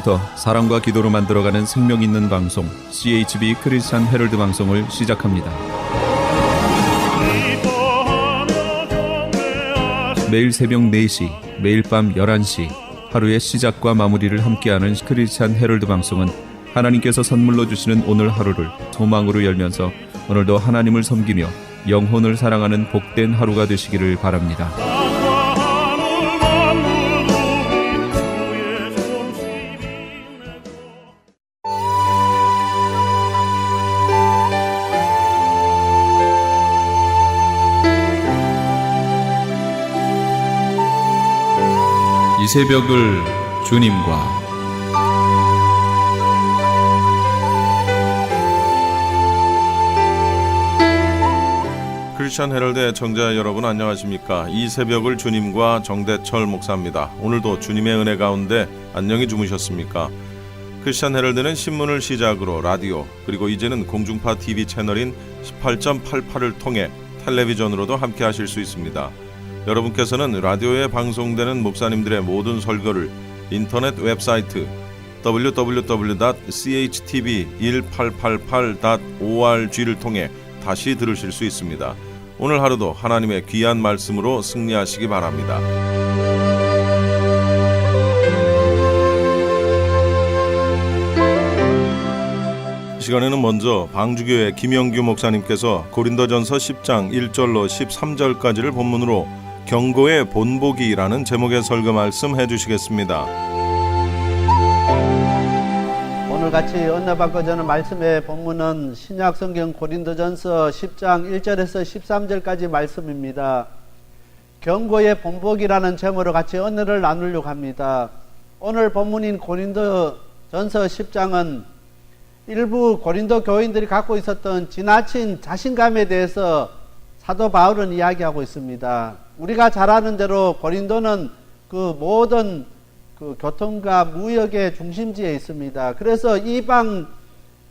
지금부터 사랑과 기도로 만들어가는 생명 있는 방송 CHB 크리스찬 헤럴드 방송을 시작합니다. 매일 새벽 4시, 매일 밤 11시 하루의 시작과 마무리를 함께하는 크리스찬 헤럴드 방송은 하나님께서 선물로 주시는 오늘 하루를 소망으로 열면서 오늘도 하나님을 섬기며 영혼을 사랑하는 복된 하루가 되시기를 바랍니다. 이 새벽을 주님과 크리스찬 헤럴드의 청자 여러분 안녕하십니까? 이 새벽을 주님과 정대철 목사입니다. 오늘도 주님의 은혜 가운데 안녕히 주무셨습니까? 크리스찬 헤럴드는 신문을 시작으로 라디오 그리고 이제는 공중파 TV 채널인 18.88을 통해 텔레비전으로도 함께 하실 수 있습니다. 여러분께서는 라디오에 방송되는 목사님들의 모든 설교를 인터넷 웹사이트 www.chtv1888.org를 통해 다시 들으실 수 있습니다. 오늘 하루도 하나님의 귀한 말씀으로 승리하시기 바랍니다. 이 시간에는 먼저 방주교회 김영규 목사님께서 고린도전서 10장 1절로 13절까지를 본문으로 경고의 본보기라는 제목의 설교 말씀 해주시겠습니다. 오늘 같이 은혜받고 저는 말씀의 본문은 신약성경 고린도전서 10장 1절에서 13절까지 말씀입니다. 경고의 본보기라는 제목으로 같이 은혜를 나누려고 합니다. 오늘 본문인 고린도전서 10장은 일부 고린도 교인들이 갖고 있었던 지나친 자신감에 대해서 사도 바울은 이야기하고 있습니다. 우리가 잘 아는 대로 고린도는 그 모든 교통과 무역의 중심지에 있습니다. 그래서 이방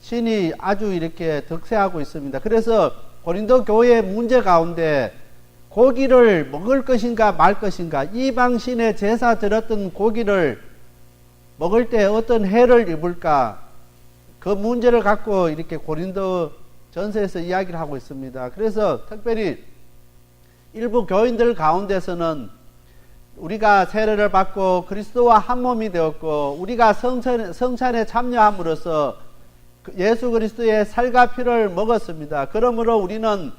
신이 아주 이렇게 득세하고 있습니다. 그래서 고린도 교회의 문제 가운데 고기를 먹을 것인가 말 것인가, 이방 신의 제사 드렸던 고기를 먹을 때 어떤 해를 입을까, 그 문제를 갖고 이렇게 고린도 전서에서 이야기를 하고 있습니다. 그래서 특별히 일부 교인들 가운데서는 우리가 세례를 받고 그리스도와 한 몸이 되었고 우리가 성찬에 참여함으로써 예수 그리스도의 살과 피를 먹었습니다. 그러므로 우리는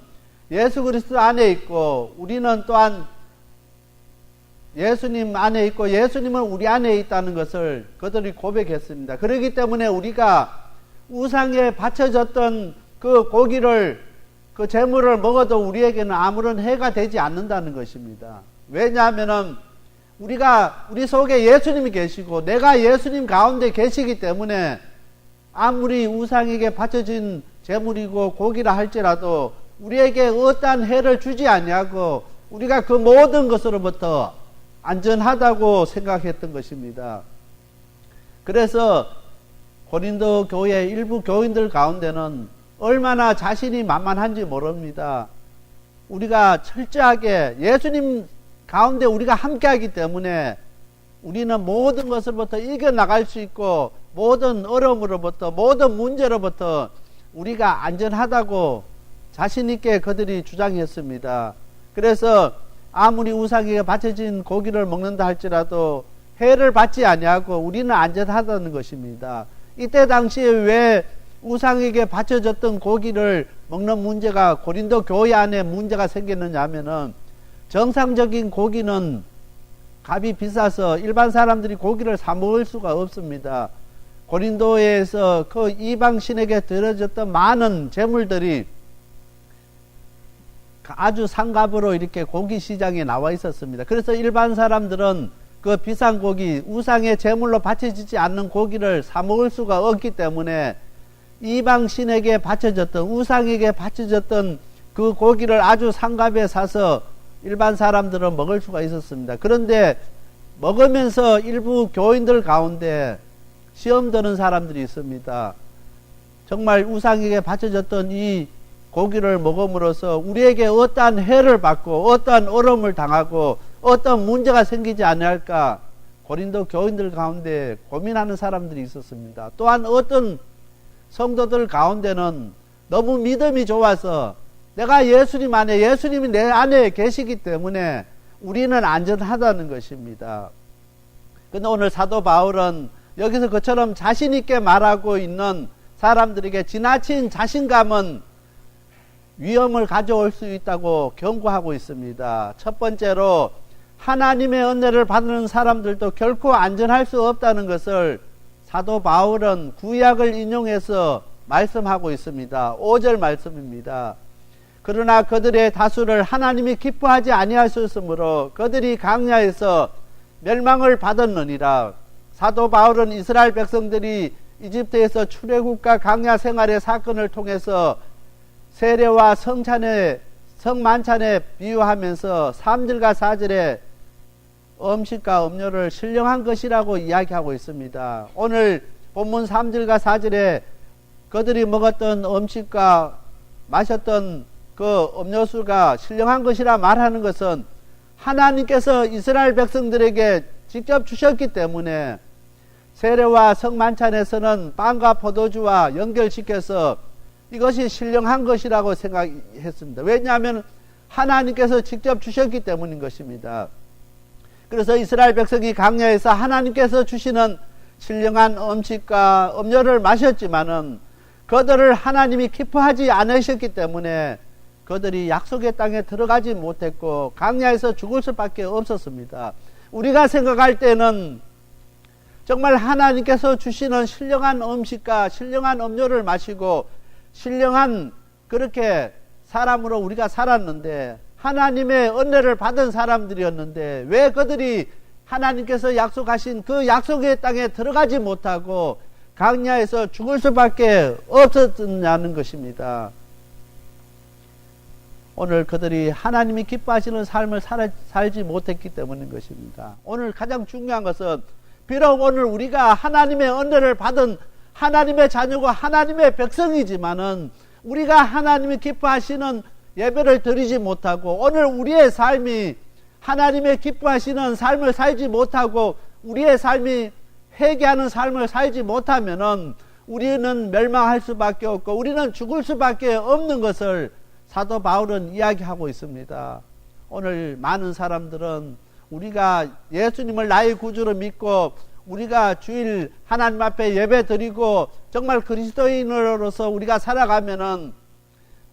예수 그리스도 안에 있고 우리는 또한 예수님 안에 있고 예수님은 우리 안에 있다는 것을 그들이 고백했습니다. 그렇기 때문에 우리가 우상에 바쳐졌던 그 고기를, 그 제물을 먹어도 우리에게는 아무런 해가 되지 않는다는 것입니다. 왜냐하면은 우리 속에 예수님이 계시고 내가 예수님 가운데 계시기 때문에 아무리 우상에게 바쳐진 제물이고 고기라 할지라도 우리에게 어떠한 해를 주지 아니하고 우리가 그 모든 것으로부터 안전하다고 생각했던 것입니다. 그래서 고린도 교회 일부 교인들 가운데는 얼마나 자신이 만만한지 모릅니다. 우리가 철저하게 예수님 가운데 우리가 함께하기 때문에 우리는 모든 것으로부터 이겨나갈 수 있고 모든 어려움으로부터 모든 문제로부터 우리가 안전하다고 자신있게 그들이 주장했습니다. 그래서 아무리 우상에게 바쳐진 고기를 먹는다 할지라도 해를 받지 아니하고 우리는 안전하다는 것입니다. 이때 당시에 왜 우상에게 바쳐졌던 고기를 먹는 문제가 고린도 교회 안에 문제가 생겼느냐 하면은 정상적인 고기는 값이 비싸서 일반 사람들이 고기를 사 먹을 수가 없습니다. 고린도에서 그 이방 신에게 드려졌던 많은 제물들이 아주 상값으로 이렇게 고기 시장에 나와 있었습니다. 그래서 일반 사람들은 그 비싼 고기, 우상의 제물로 바쳐지지 않는 고기를 사 먹을 수가 없기 때문에 이방 신에게 바쳐졌던, 우상에게 바쳐졌던 그 고기를 아주 상값에 사서 일반 사람들은 먹을 수가 있었습니다. 그런데 먹으면서 일부 교인들 가운데 시험 드는 사람들이 있습니다. 정말 우상에게 바쳐졌던 이 고기를 먹음으로써 우리에게 어떠한 해를 받고 어떠한 어려움을 당하고 어떤 문제가 생기지 않을까, 고린도 교인들 가운데 고민하는 사람들이 있었습니다. 또한 어떤 성도들 가운데는 너무 믿음이 좋아서 내가 예수님 안에, 예수님이 내 안에 계시기 때문에 우리는 안전하다는 것입니다. 근데 오늘 사도 바울은 여기서 그처럼 자신 있게 말하고 있는 사람들에게 지나친 자신감은 위험을 가져올 수 있다고 경고하고 있습니다. 첫 번째로 하나님의 은혜를 받는 사람들도 결코 안전할 수 없다는 것을 사도 바울은 구약을 인용해서 말씀하고 있습니다. 5절 말씀입니다. 그러나 그들의 다수를 하나님이 기뻐하지 아니하셨으므로 그들이 강야에서 멸망을 받았느니라. 사도 바울은 이스라엘 백성들이 이집트에서 출애굽과 강야 생활의 사건을 통해서 세례와 성만찬에 비유하면서 3절과 4절에 음식과 음료를 신령한 것이라고 이야기하고 있습니다. 오늘 본문 3절과 4절에 그들이 먹었던 음식과 마셨던 그 음료수가 신령한 것이라 말하는 것은 하나님께서 이스라엘 백성들에게 직접 주셨기 때문에 세례와 성만찬에서는 빵과 포도주와 연결시켜서 이것이 신령한 것이라고 생각했습니다. 왜냐하면 하나님께서 직접 주셨기 때문인 것입니다. 그래서 이스라엘 백성이 광야에서 하나님께서 주시는 신령한 음식과 음료를 마셨지만은 그들을 하나님이 기뻐하지 않으셨기 때문에 그들이 약속의 땅에 들어가지 못했고 광야에서 죽을 수밖에 없었습니다. 우리가 생각할 때는 정말 하나님께서 주시는 신령한 음식과 신령한 음료를 마시고 신령한 그렇게 사람으로 우리가 살았는데 하나님의 은혜를 받은 사람들이었는데 왜 그들이 하나님께서 약속하신 그 약속의 땅에 들어가지 못하고 광야에서 죽을 수밖에 없었냐는 것입니다. 오늘 그들이 하나님이 기뻐하시는 삶을 살지 못했기 때문인 것입니다. 오늘 가장 중요한 것은 비록 오늘 우리가 하나님의 은혜를 받은 하나님의 자녀고 하나님의 백성이지만은 우리가 하나님이 기뻐하시는 예배를 드리지 못하고 오늘 우리의 삶이 하나님의 기뻐하시는 삶을 살지 못하고 우리의 삶이 회개하는 삶을 살지 못하면은 우리는 멸망할 수밖에 없고 우리는 죽을 수밖에 없는 것을 사도 바울은 이야기하고 있습니다. 오늘 많은 사람들은 우리가 예수님을 나의 구주로 믿고 우리가 주일 하나님 앞에 예배 드리고 정말 그리스도인으로서 우리가 살아가면은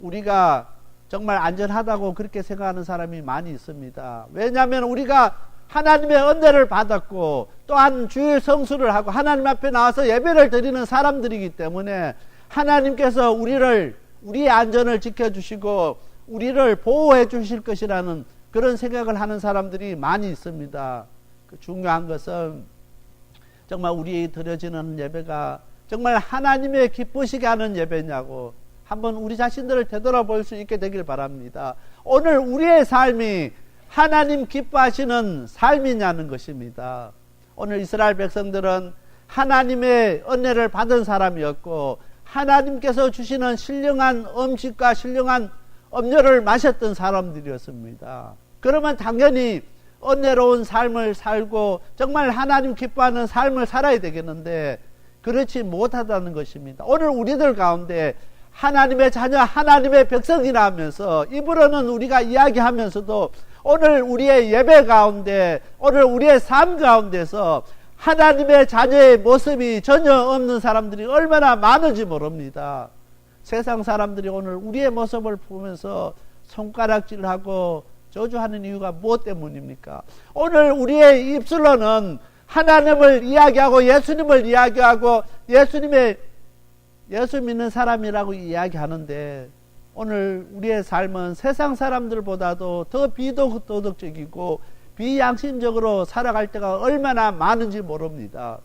우리가 정말 안전하다고 그렇게 생각하는 사람이 많이 있습니다. 왜냐하면 우리가 하나님의 은혜를 받았고 또한 주일 성수를 하고 하나님 앞에 나와서 예배를 드리는 사람들이기 때문에 하나님께서 우리의 안전을 지켜주시고 우리를 보호해 주실 것이라는 그런 생각을 하는 사람들이 많이 있습니다. 중요한 것은 정말 우리 드려지는 예배가 정말 하나님의 기쁘시게 하는 예배냐고 한번 우리 자신들을 되돌아볼 수 있게 되길 바랍니다. 오늘 우리의 삶이 하나님 기뻐하시는 삶이냐는 것입니다. 오늘 이스라엘 백성들은 하나님의 은혜를 받은 사람이었고 하나님께서 주시는 신령한 음식과 신령한 음료를 마셨던 사람들이었습니다. 그러면 당연히 은혜로운 삶을 살고 정말 하나님 기뻐하는 삶을 살아야 되겠는데 그렇지 못하다는 것입니다. 오늘 우리들 가운데 하나님의 자녀, 하나님의 백성이라 하면서 입으로는 우리가 이야기하면서도 오늘 우리의 예배 가운데 오늘 우리의 삶 가운데서 하나님의 자녀의 모습이 전혀 없는 사람들이 얼마나 많은지 모릅니다. 세상 사람들이 오늘 우리의 모습을 보면서 손가락질하고 저주하는 이유가 무엇 때문입니까? 오늘 우리의 입술로는 하나님을 이야기하고 예수님을 이야기하고 예수 믿는 사람이라고 이야기하는데 오늘 우리의 삶은 세상 사람들보다도 더 비도덕적이고 비양심적으로 살아갈 때가 얼마나 많은지 모릅니다.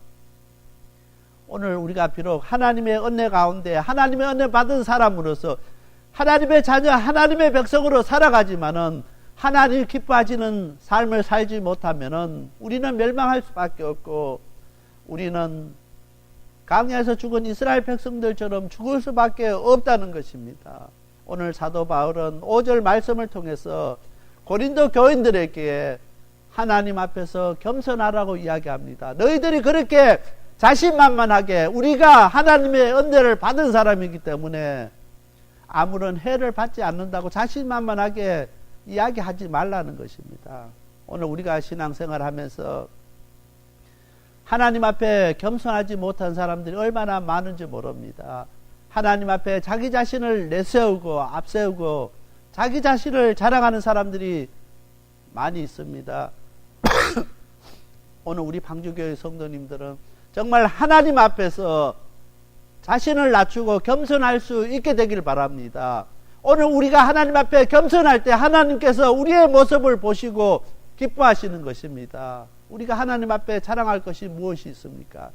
오늘 우리가 비록 하나님의 은혜 가운데 하나님의 은혜 받은 사람으로서 하나님의 자녀, 하나님의 백성으로 살아가지만은 하나님 기뻐하시는 삶을 살지 못하면은 우리는 멸망할 수밖에 없고 우리는 광야에서 죽은 이스라엘 백성들처럼 죽을 수밖에 없다는 것입니다. 오늘 사도 바울은 5절 말씀을 통해서 고린도 교인들에게 하나님 앞에서 겸손하라고 이야기합니다. 너희들이 그렇게 자신만만하게 우리가 하나님의 은혜를 받은 사람이기 때문에 아무런 해를 받지 않는다고 자신만만하게 이야기하지 말라는 것입니다. 오늘 우리가 신앙생활 하면서 하나님 앞에 겸손하지 못한 사람들이 얼마나 많은지 모릅니다. 하나님 앞에 자기 자신을 내세우고 앞세우고 자기 자신을 자랑하는 사람들이 많이 있습니다. 오늘 우리 방주교회 성도님들은 정말 하나님 앞에서 자신을 낮추고 겸손할 수 있게 되길 바랍니다. 오늘 우리가 하나님 앞에 겸손할 때 하나님께서 우리의 모습을 보시고 기뻐하시는 것입니다. 우리가 하나님 앞에 자랑할 것이 무엇이 있습니까?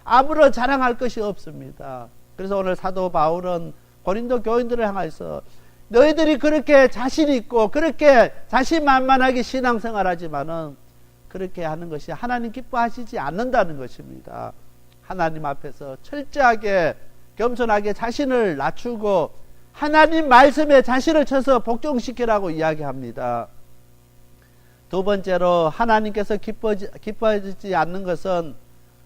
아무런 자랑할 것이 없습니다. 그래서 오늘 사도 바울은 고린도 교인들을 향해서 너희들이 그렇게 자신 있고 그렇게 자신만만하게 신앙생활하지만은 그렇게 하는 것이 하나님 기뻐하시지 않는다는 것입니다. 하나님 앞에서 철저하게 겸손하게 자신을 낮추고 하나님 말씀에 자신을 쳐서 복종시키라고 이야기합니다. 두 번째로 하나님께서 기뻐하지 않는 것은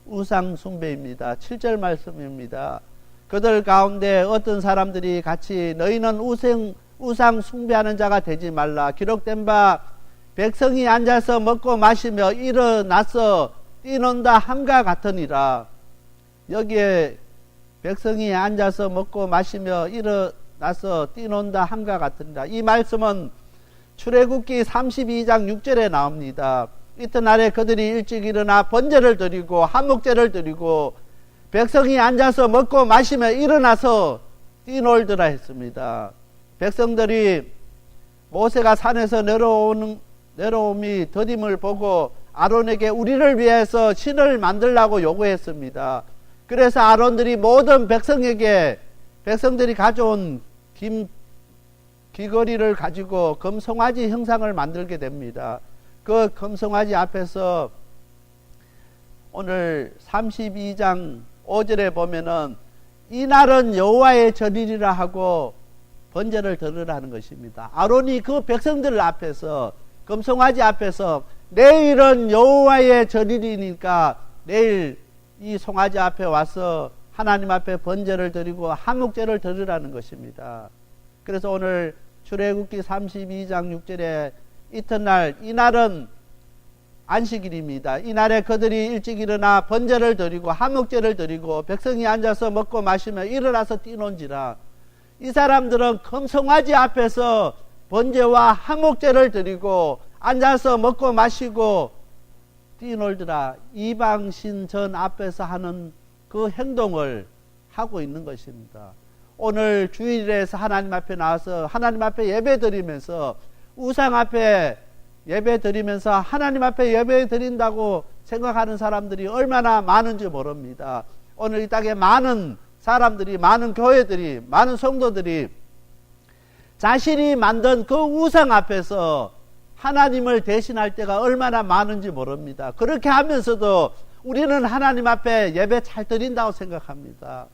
우상 숭배입니다. 7절 말씀입니다. 그들 가운데 어떤 사람들이 같이 너희는 우상 숭배하는 자가 되지 말라. 기록된 바 백성이 앉아서 먹고 마시며 일어나서 뛰논다 함과 같으니라. 여기에 백성이 앉아서 먹고 마시며 일어나서 뛰논다 함과 같으니라. 이 말씀은 출애굽기 32장 6절에 나옵니다. 이튿날에 그들이 일찍 일어나 번제를 드리고 한목제를 드리고 백성이 앉아서 먹고 마시며 일어나서 뛰놀더라 했습니다. 백성들이 모세가 산에서 내려옴이 더딤을 보고 아론에게 우리를 위해서 신을 만들라고 요구했습니다. 그래서 아론들이 모든 백성들이 가져온 귀걸이를 가지고 금송아지 형상을 만들게 됩니다. 그 금송아지 앞에서 오늘 32장 5절에 보면은 이날은 여호와의 절일이라 하고 번제를 드리라는 것입니다. 아론이 그 백성들 앞에서 금송아지 앞에서 내일은 여호와의 절일이니까 내일 이 송아지 앞에 와서 하나님 앞에 번제를 드리고 한목제를 드리라는 것입니다. 그래서 오늘 출애굽기 32장 6절에 이튿날 이날은 안식일입니다. 이날에 그들이 일찍 일어나 번제를 드리고 한목제를 드리고 백성이 앉아서 먹고 마시며 일어나서 뛰논지라. 이 사람들은 금송아지 앞에서 번제와 한목제를 드리고 앉아서 먹고 마시고 뛰놀더라. 이방신 전 앞에서 하는 그 행동을 하고 있는 것입니다. 오늘 주일에서 하나님 앞에 나와서 하나님 앞에 예배 드리면서 우상 앞에 예배 드리면서 하나님 앞에 예배 드린다고 생각하는 사람들이 얼마나 많은지 모릅니다. 오늘 이 땅에 많은 사람들이, 많은 교회들이, 많은 성도들이 자신이 만든 그 우상 앞에서 하나님을 대신할 때가 얼마나 많은지 모릅니다. 그렇게 하면서도 우리는 하나님 앞에 예배 잘 드린다고 생각합니다.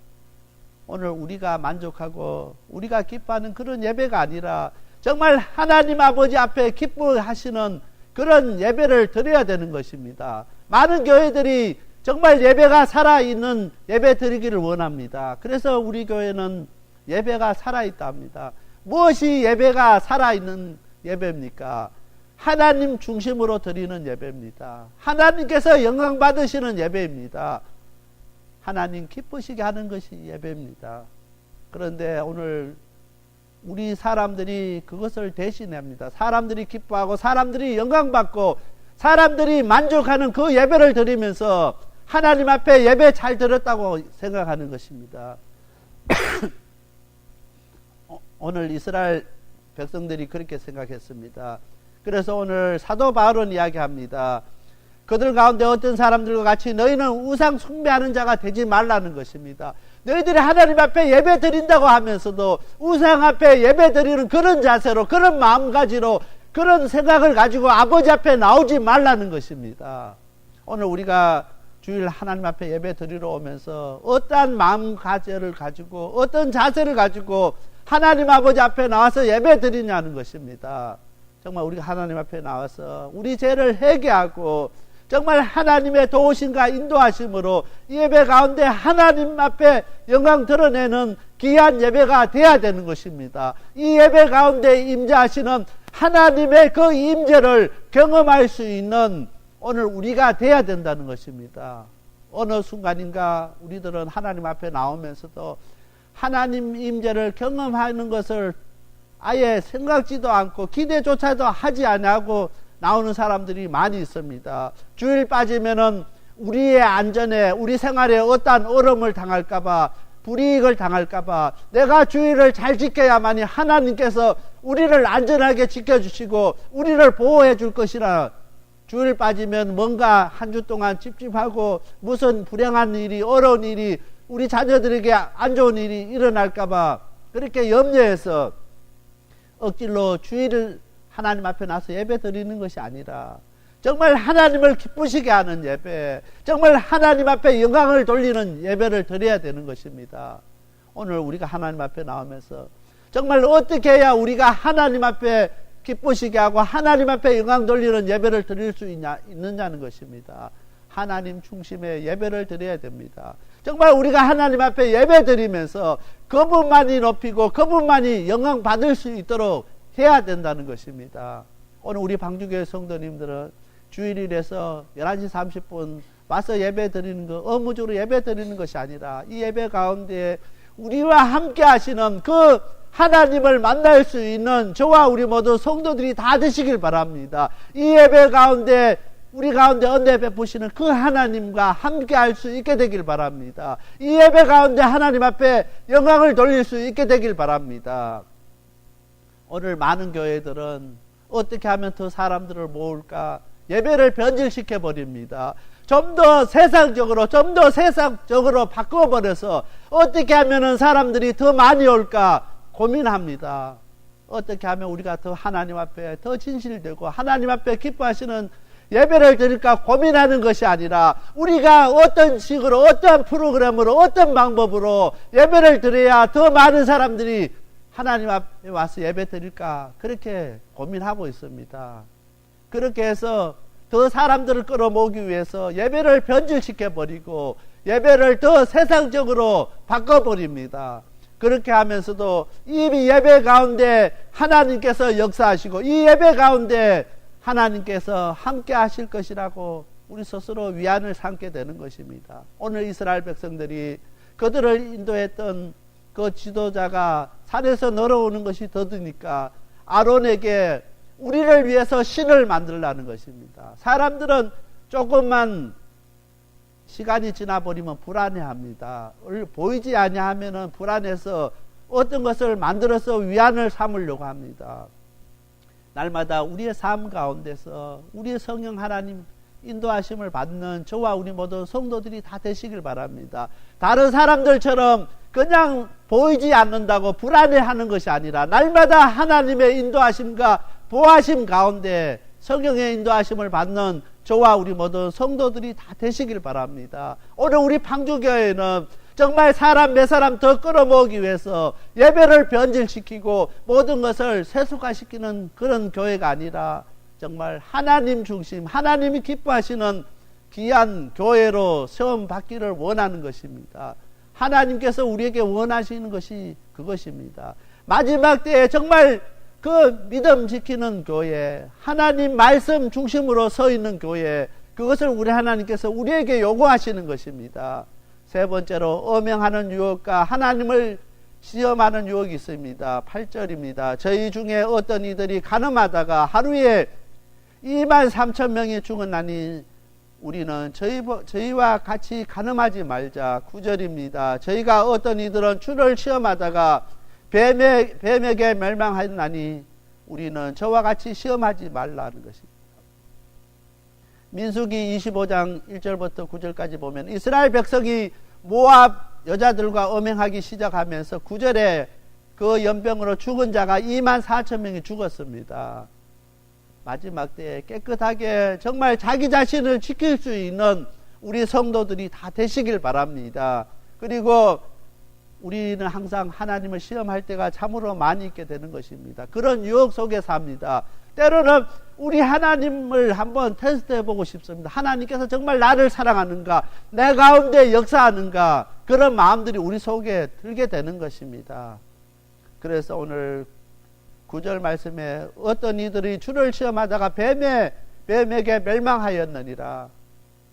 오늘 우리가 만족하고 우리가 기뻐하는 그런 예배가 아니라 정말 하나님 아버지 앞에 기뻐하시는 그런 예배를 드려야 되는 것입니다. 많은 교회들이 정말 예배가 살아있는 예배 드리기를 원합니다. 그래서 우리 교회는 예배가 살아있다 합니다. 무엇이 예배가 살아있는 예배입니까? 하나님 중심으로 드리는 예배입니다. 하나님께서 영광 받으시는 예배입니다. 하나님 기쁘시게 하는 것이 예배입니다. 그런데 오늘 우리 사람들이 그것을 대신합니다. 사람들이 기뻐하고 사람들이 영광받고 사람들이 만족하는 그 예배를 드리면서 하나님 앞에 예배 잘 드렸다고 생각하는 것입니다. 오늘 이스라엘 백성들이 그렇게 생각했습니다. 그래서 오늘 사도 바울은 이야기합니다. 그들 가운데 어떤 사람들과 같이 너희는 우상 숭배하는 자가 되지 말라는 것입니다. 너희들이 하나님 앞에 예배 드린다고 하면서도 우상 앞에 예배 드리는 그런 자세로, 그런 마음가지로, 그런 생각을 가지고 아버지 앞에 나오지 말라는 것입니다. 오늘 우리가 주일 하나님 앞에 예배 드리러 오면서 어떠한 마음가짐을 가지고 어떤 자세를 가지고 하나님 아버지 앞에 나와서 예배 드리냐는 것입니다. 정말 우리가 하나님 앞에 나와서 우리 죄를 회개하고 정말 하나님의 도우심과 인도하심으로 예배 가운데 하나님 앞에 영광 드러내는 귀한 예배가 되어야 되는 것입니다. 이 예배 가운데 임재하시는 하나님의 그 임재를 경험할 수 있는 오늘 우리가 되어야 된다는 것입니다. 어느 순간인가 우리들은 하나님 앞에 나오면서도 하나님 임재를 경험하는 것을 아예 생각지도 않고 기대조차도 하지 아니하고 나오는 사람들이 많이 있습니다. 주일 빠지면은 우리의 안전에 우리 생활에 어떠한 어려움을 당할까봐 불이익을 당할까봐 내가 주일을 잘 지켜야만이 하나님께서 우리를 안전하게 지켜주시고 우리를 보호해 줄 것이라 주일 빠지면 뭔가 한 주 동안 찝찝하고 무슨 불행한 일이 어려운 일이 우리 자녀들에게 안 좋은 일이 일어날까봐 그렇게 염려해서 억지로 주일을 하나님 앞에 나서 예배 드리는 것이 아니라 정말 하나님을 기쁘시게 하는 예배, 정말 하나님 앞에 영광을 돌리는 예배를 드려야 되는 것입니다. 오늘 우리가 하나님 앞에 나오면서 정말 어떻게 해야 우리가 하나님 앞에 기쁘시게 하고 하나님 앞에 영광 돌리는 예배를 드릴 수 있느냐는 것입니다. 하나님 중심의 예배를 드려야 됩니다. 정말 우리가 하나님 앞에 예배 드리면서 그분만이 높이고 그분만이 영광 받을 수 있도록 해야 된다는 것입니다. 오늘 우리 방주교회 성도님들은 주일이라서 11시 30분 와서 예배 드리는 거 의무적으로 예배 드리는 것이 아니라 이 예배 가운데 우리와 함께 하시는 그 하나님을 만날 수 있는 저와 우리 모두 성도들이 다 되시길 바랍니다. 이 예배 가운데 우리 가운데 은혜 베푸시는 그 하나님과 함께 할 수 있게 되길 바랍니다. 이 예배 가운데 하나님 앞에 영광을 돌릴 수 있게 되길 바랍니다. 오늘 많은 교회들은 어떻게 하면 더 사람들을 모을까 예배를 변질시켜 버립니다. 좀 더 세상적으로 바꿔버려서 어떻게 하면 사람들이 더 많이 올까 고민합니다. 어떻게 하면 우리가 더 하나님 앞에 더 진실되고 하나님 앞에 기뻐하시는 예배를 드릴까 고민하는 것이 아니라 우리가 어떤 식으로 어떤 프로그램으로 어떤 방법으로 예배를 드려야 더 많은 사람들이 하나님 앞에 와서 예배 드릴까 그렇게 고민하고 있습니다. 그렇게 해서 더 사람들을 끌어모으기 위해서 예배를 변질시켜버리고 예배를 더 세상적으로 바꿔버립니다. 그렇게 하면서도 이 예배 가운데 하나님께서 역사하시고 이 예배 가운데 하나님께서 함께 하실 것이라고 우리 스스로 위안을 삼게 되는 것입니다. 오늘 이스라엘 백성들이 그들을 인도했던 그 지도자가 산에서 내려오는 것이 더디니까 아론에게 우리를 위해서 신을 만들라는 것입니다. 사람들은 조금만 시간이 지나버리면 불안해합니다. 보이지 아니하면 불안해서 어떤 것을 만들어서 위안을 삼으려고 합니다. 날마다 우리의 삶 가운데서 우리의 성령 하나님 인도하심을 받는 저와 우리 모든 성도들이 다 되시길 바랍니다. 다른 사람들처럼 그냥 보이지 않는다고 불안해하는 것이 아니라 날마다 하나님의 인도하심과 보호하심 가운데 성령의 인도하심을 받는 저와 우리 모든 성도들이 다 되시길 바랍니다. 오늘 우리 방주교회는 정말 사람 몇 사람 더 끌어모으기 위해서 예배를 변질시키고 모든 것을 세속화시키는 그런 교회가 아니라 정말 하나님 중심, 하나님이 기뻐하시는 귀한 교회로 세움받기를 원하는 것입니다. 하나님께서 우리에게 원하시는 것이 그것입니다. 마지막 때에 정말 그 믿음 지키는 교회, 하나님 말씀 중심으로 서 있는 교회, 그것을 우리 하나님께서 우리에게 요구하시는 것입니다. 세 번째로 엄행하는 유혹과 하나님을 시험하는 유혹이 있습니다. 8절입니다. 저희 중에 어떤 이들이 가늠하다가 하루에 23,000명이 죽었나니 우리는 저희와 같이 가늠하지 말자. 9절입니다. 저희가 어떤 이들은 주를 시험하다가 뱀에게 멸망하였나니 우리는 저와 같이 시험하지 말라는 것입니다. 민수기 25장 1절부터 9절까지 보면 이스라엘 백성이 모압 여자들과 엄행하기 시작하면서 9절에 그 연병으로 죽은 자가 24,000명이 죽었습니다. 마지막 때에 깨끗하게 정말 자기 자신을 지킬 수 있는 우리 성도들이 다 되시길 바랍니다. 그리고 우리는 항상 하나님을 시험할 때가 참으로 많이 있게 되는 것입니다. 그런 유혹 속에 삽니다. 때로는 우리 하나님을 한번 테스트해 보고 싶습니다. 하나님께서 정말 나를 사랑하는가, 내 가운데 역사하는가, 그런 마음들이 우리 속에 들게 되는 것입니다. 그래서 오늘 9절 말씀에 어떤 이들이 주를 시험하다가 뱀에게 멸망하였느니라.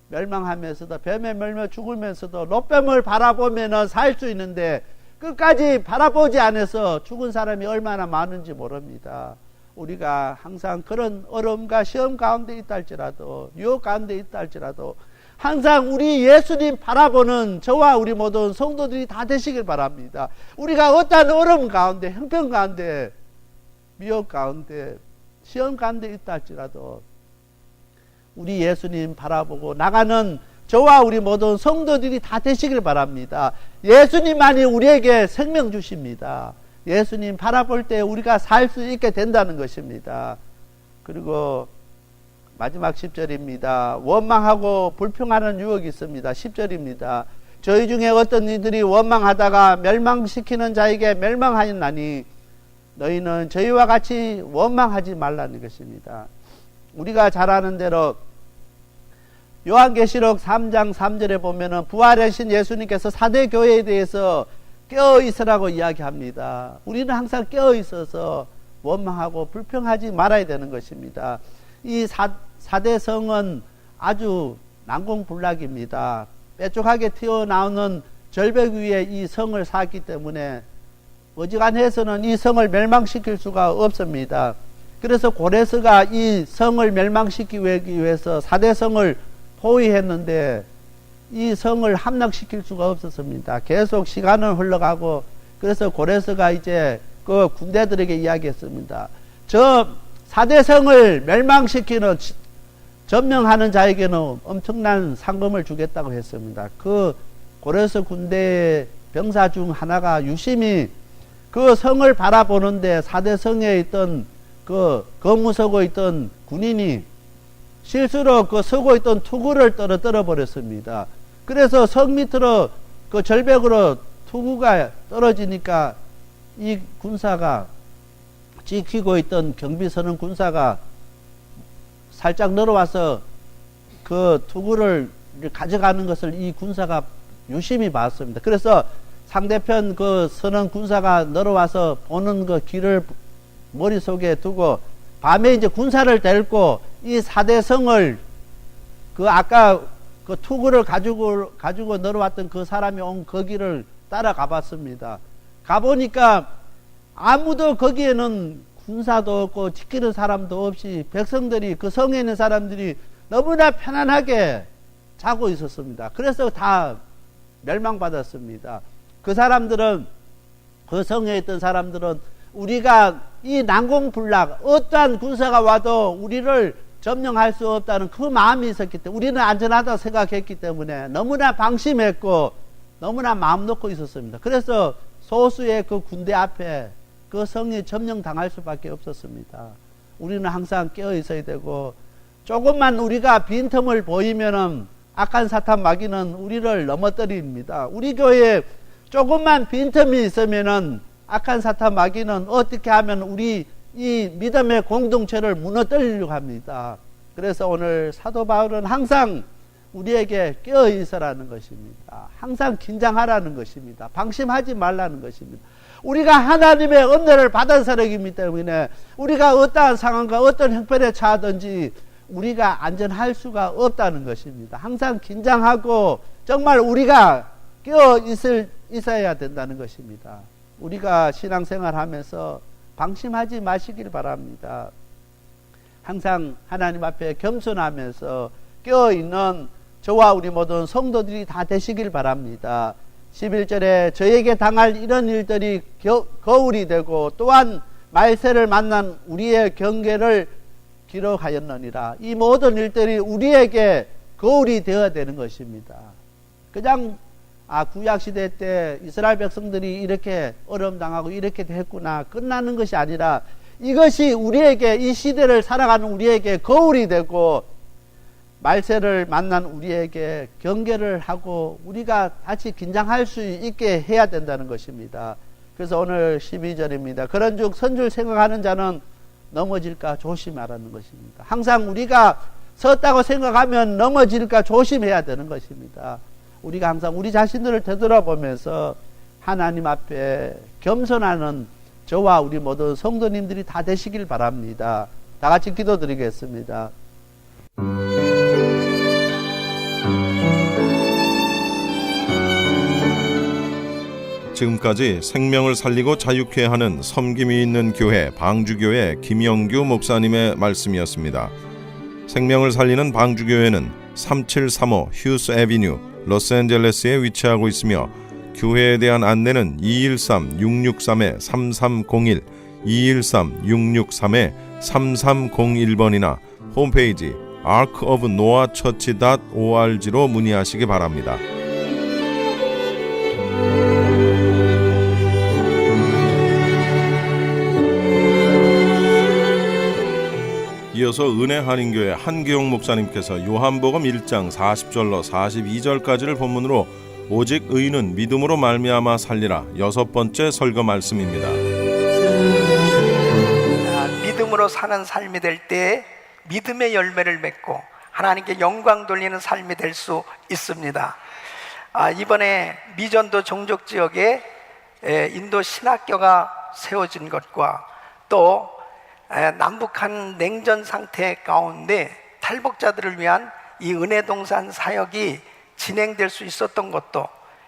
멸망하면서도, 뱀에 멸며 죽으면서도 롯뱀을 바라보면 살 수 있는데 끝까지 바라보지 않아서 죽은 사람이 얼마나 많은지 모릅니다. 우리가 항상 그런 어려움과 시험 가운데 있다 할지라도, 유혹 가운데 있다 할지라도 항상 우리 예수님 바라보는 저와 우리 모든 성도들이 다 되시길 바랍니다. 우리가 어떠한 어려움 가운데, 형편 가운데, 미혹 가운데, 시험 가운데 있다 할지라도 우리 예수님 바라보고 나가는 저와 우리 모든 성도들이 다 되시길 바랍니다. 예수님만이 우리에게 생명 주십니다. 예수님 바라볼 때 우리가 살 수 있게 된다는 것입니다. 그리고 마지막 10절입니다. 원망하고 불평하는 유혹이 있습니다. 10절입니다. 저희 중에 어떤 이들이 원망하다가 멸망시키는 자에게 멸망하였나니 너희는 저희와 같이 원망하지 말라는 것입니다. 우리가 잘 아는 대로 요한계시록 3장 3절에 보면은 부활하신 예수님께서 4대 교회에 대해서 깨어 있으라고 이야기합니다. 우리는 항상 깨어 있어서 원망하고 불평하지 말아야 되는 것입니다. 이 4대 성은 아주 난공불락입니다. 빼쪽하게 튀어나오는 절벽 위에 이 성을 쌓았기 때문에 어지간해서는 이 성을 멸망시킬 수가 없습니다. 그래서 고레스가 이 성을 멸망시키기 위해서 4대 성을 포위했는데 이 성을 함락시킬 수가 없었습니다. 계속 시간은 흘러가고, 그래서 고레스가 이제 그 군대들에게 이야기했습니다. 저 4대 성을 멸망시키는, 점령하는 자에게는 엄청난 상금을 주겠다고 했습니다. 그 고레스 군대의 병사 중 하나가 유심히 그 성을 바라보는데 4대 성에 있던 그 거무서고 있던 군인이 실수로 그 서고 있던 투구를 떨어뜨려 버렸습니다. 그래서 성 밑으로 그 절벽으로 투구가 떨어지니까 이 군사가, 지키고 있던 경비서는 군사가 살짝 늘어와서 그 투구를 가져가는 것을 이 군사가 유심히 봤습니다. 그래서 상대편 그 서는 군사가 늘어와서 보는 그 길을 머릿속에 두고 밤에 이제 군사를 데리고 이 4대 성을, 그 아까 그 투구를 가지고 늘어왔던 그 사람이 온 그 길을 따라가 봤습니다. 가보니까 아무도 거기에는 군사도 없고 지키는 사람도 없이 백성들이, 그 성에 있는 사람들이 너무나 편안하게 자고 있었습니다. 그래서 다 멸망받았습니다. 그 사람들은, 그 성에 있던 사람들은 우리가 이 난공불락, 어떠한 군사가 와도 우리를 점령할 수 없다는 그 마음이 있었기 때문에, 우리는 안전하다고 생각했기 때문에 너무나 방심했고 너무나 마음 놓고 있었습니다. 그래서 소수의 그 군대 앞에 그 성이 점령당할 수밖에 없었습니다. 우리는 항상 깨어 있어야 되고, 조금만 우리가 빈틈을 보이면은 악한 사탄 마귀는 우리를 넘어뜨립니다. 우리 교회에 조금만 빈틈이 있으면은 악한 사탄 마귀는 어떻게 하면 우리 이 믿음의 공동체를 무너뜨리려고 합니다. 그래서 오늘 사도 바울은 항상 우리에게 깨어 있으라는 것입니다. 항상 긴장하라는 것입니다. 방심하지 말라는 것입니다. 우리가 하나님의 은혜를 받은 사람이기 때문에 우리가 어떠한 상황과 어떤 형편에 처하든지 우리가 안전할 수가 없다는 것입니다. 항상 긴장하고 정말 우리가 깨어 있어야 된다는 것입니다. 우리가 신앙생활 하면서 방심하지 마시길 바랍니다. 항상 하나님 앞에 겸손하면서 깨어있는 저와 우리 모든 성도들이 다 되시길 바랍니다. 11절에 저에게 당할 이런 일들이 거울이 되고 또한 말세를 만난 우리의 경계를 기록하였느니라. 이 모든 일들이 우리에게 거울이 되어야 되는 것입니다. 그냥 구약시대 때 이스라엘 백성들이 이렇게 어려움 당하고 이렇게 됐구나 끝나는 것이 아니라 이것이 우리에게, 이 시대를 살아가는 우리에게 거울이 되고 말세를 만난 우리에게 경계를 하고 우리가 다시 긴장할 수 있게 해야 된다는 것입니다. 그래서 오늘 12절입니다. 그런즉 선줄 생각하는 자는 넘어질까 조심하라는 것입니다. 항상 우리가 섰다고 생각하면 넘어질까 조심해야 되는 것입니다. 우리가 항상 우리 자신들을 되돌아보면서 하나님 앞에 겸손하는 저와 우리 모든 성도님들이 다 되시길 바랍니다. 다 같이 기도드리겠습니다. 지금까지 생명을 살리고 자유케 하는 섬김이 있는 교회 방주교회 김영규 목사님의 말씀이었습니다. 생명을 살리는 방주교회는 3735 휴스 애비뉴 로스앤젤레스에 위치하고 있으며 교회에 대한 안내는 213-663-3301 213-663-3301번이나 홈페이지 arkofnoahchurch.org로 문의하시기 바랍니다. 이어서 은혜한인교회 한기용 목사님께서 요한복음 1장 40절로 42절까지를 본문으로 오직 의인은 믿음으로 말미암아 살리라 6번째 설교 말씀입니다. 믿음으로 사는 삶이 될 때 믿음의 열매를 맺고 하나님께 영광 돌리는 삶이 될 수 있습니다. 이번에 미전도 종족지역에 인도 신학교가 세워진 것과 또 남북한 냉전 상태 가운데 탈북자들을 위한 이 은혜동산 사역이 진행될 수 있었던 것도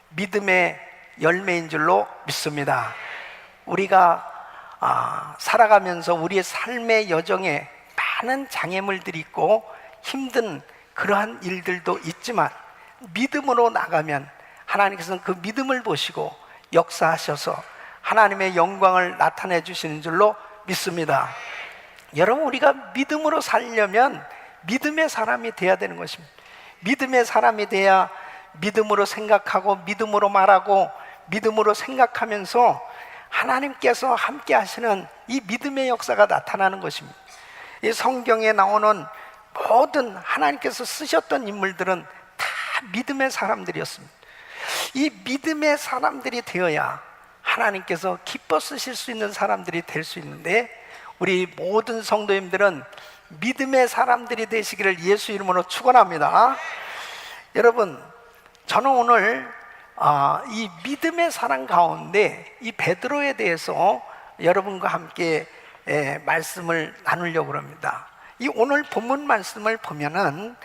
믿음의 열매인 줄로 믿습니다. 우리가 살아가면서 우리의 삶의 여정에 많은 장애물들이 있고 힘든 그러한 일들도 있지만 믿음으로 나가면 하나님께서는 그 믿음을 보시고 역사하셔서 하나님의 영광을 나타내 주시는 줄로 믿습니다. 여러분, 우리가 믿음으로 살려면 믿음의 사람이 돼야 되는 것입니다. 믿음의 사람이 돼야 믿음으로 생각하고 믿음으로 말하고 믿음으로 생각하면서 하나님께서 함께 하시는 이 믿음의 역사가 나타나는 것입니다. 이 성경에 나오는 모든 하나님께서 쓰셨던 인물들은 다 믿음의 사람들이었습니다. 이 믿음의 사람들이 되어야 하나님께서 기뻐 쓰실 수 있는 사람들이 될 수 있는데, 우리 모든 성도님들은 믿음의 사람들이 되시기를 예수 이름으로 축원합니다. 여러분, 저는 오늘 이 믿음의 사람 가운데 이 베드로에 대해서 여러분과 함께 말씀을 나누려고 합니다. 이 오늘 본문 말씀을 보면은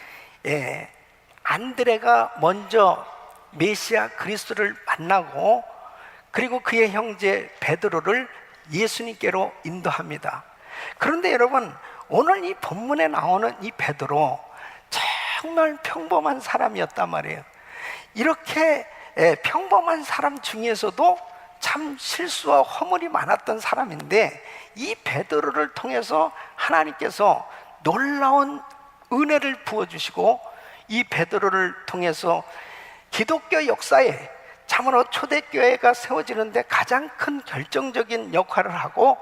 안드레가 먼저 메시아 그리스도를 만나고 그리고 그의 형제 베드로를 예수님께로 인도합니다. 그런데 여러분, 오늘 이 본문에 나오는 이 베드로 정말 평범한 사람이었단 말이에요. 이렇게 평범한 사람 중에서도 참 실수와 허물이 많았던 사람인데, 이 베드로를 통해서 하나님께서 놀라운 은혜를 부어주시고 이 베드로를 통해서 기독교 역사에 참으로 초대교회가 세워지는데 가장 큰 결정적인 역할을 하고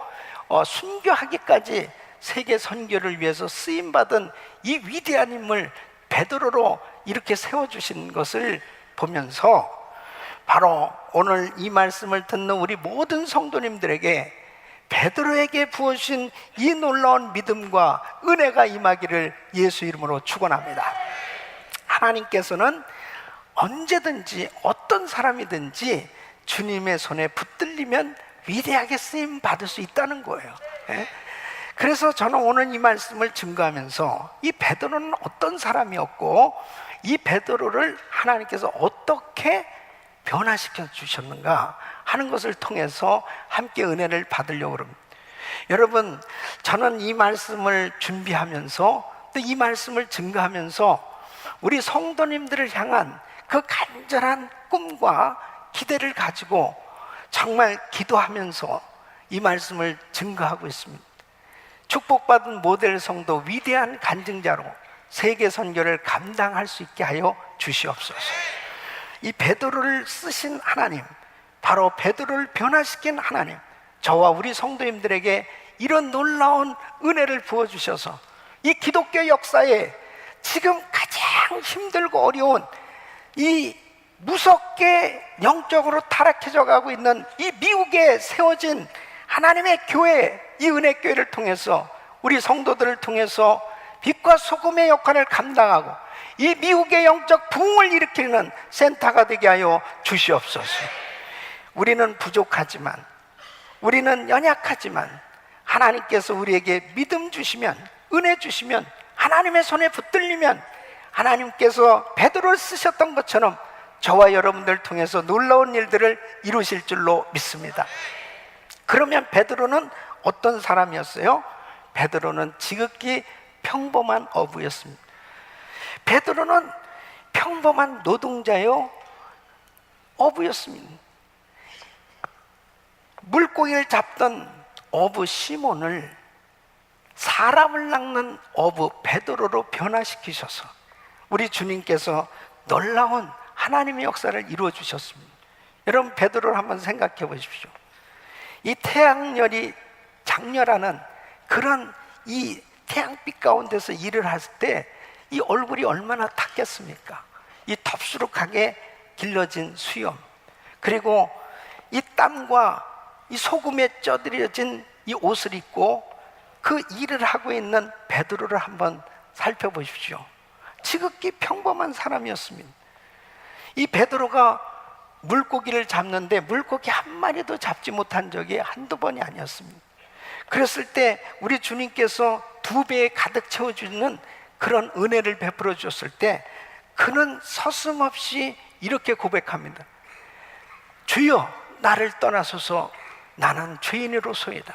순교하기까지 세계 선교를 위해서 쓰임받은 이 위대한 인물 베드로로 이렇게 세워주신 것을 보면서 바로 오늘 이 말씀을 듣는 우리 모든 성도님들에게 베드로에게 부어주신 이 놀라운 믿음과 은혜가 임하기를 예수 이름으로 축원합니다. 하나님께서는 언제든지 어떤 사람이든지 주님의 손에 붙들리면 위대하게 쓰임 받을 수 있다는 거예요. 그래서 저는 오늘 이 말씀을 증거하면서 이 베드로는 어떤 사람이었고 이 베드로를 하나님께서 어떻게 변화시켜 주셨는가 하는 것을 통해서 함께 은혜를 받으려고 합니다. 여러분, 저는 이 말씀을 준비하면서 또 이 말씀을 증거하면서 우리 성도님들을 향한 그 간절한 꿈과 기대를 가지고 정말 기도하면서 이 말씀을 증거하고 있습니다. 축복받은 모델 성도, 위대한 간증자로 세계 선교를 감당할 수 있게 하여 주시옵소서. 이 베드로를 쓰신 하나님, 바로 베드로를 변화시킨 하나님, 저와 우리 성도님들에게 이런 놀라운 은혜를 부어주셔서 이 기독교 역사에 지금 힘들고 어려운 이 무섭게 영적으로 타락해져 가고 있는 이 미국에 세워진 하나님의 교회, 이 은혜교회를 통해서 우리 성도들을 통해서 빛과 소금의 역할을 감당하고 이 미국의 영적 부흥을 일으키는 센터가 되게 하여 주시옵소서. 우리는 부족하지만, 우리는 연약하지만 하나님께서 우리에게 믿음 주시면, 은혜 주시면, 하나님의 손에 붙들리면 하나님께서 베드로를 쓰셨던 것처럼 저와 여러분들 통해서 놀라운 일들을 이루실 줄로 믿습니다. 그러면 베드로는 어떤 사람이었어요? 베드로는 지극히 평범한 어부였습니다. 베드로는 평범한 노동자요 어부였습니다. 물고기를 잡던 어부 시몬을 사람을 낚는 어부 베드로로 변화시키셔서 우리 주님께서 놀라운 하나님의 역사를 이루어 주셨습니다. 여러분, 베드로를 한번 생각해 보십시오. 이 태양열이 장렬하는 그런 이 태양빛 가운데서 일을 할 때 이 얼굴이 얼마나 탔겠습니까? 이 덥수룩하게 길러진 수염, 그리고 이 땀과 이 소금에 쪄들여진 이 옷을 입고 그 일을 하고 있는 베드로를 한번 살펴보십시오. 지극히 평범한 사람이었습니다. 이 베드로가 물고기를 잡는데 물고기 한 마리도 잡지 못한 적이 한두 번이 아니었습니다. 그랬을 때 우리 주님께서 2배에 가득 채워주는 그런 은혜를 베풀어 주셨을 때 그는 서슴없이 이렇게 고백합니다. 주여, 나를 떠나소서, 나는 죄인으로소이다.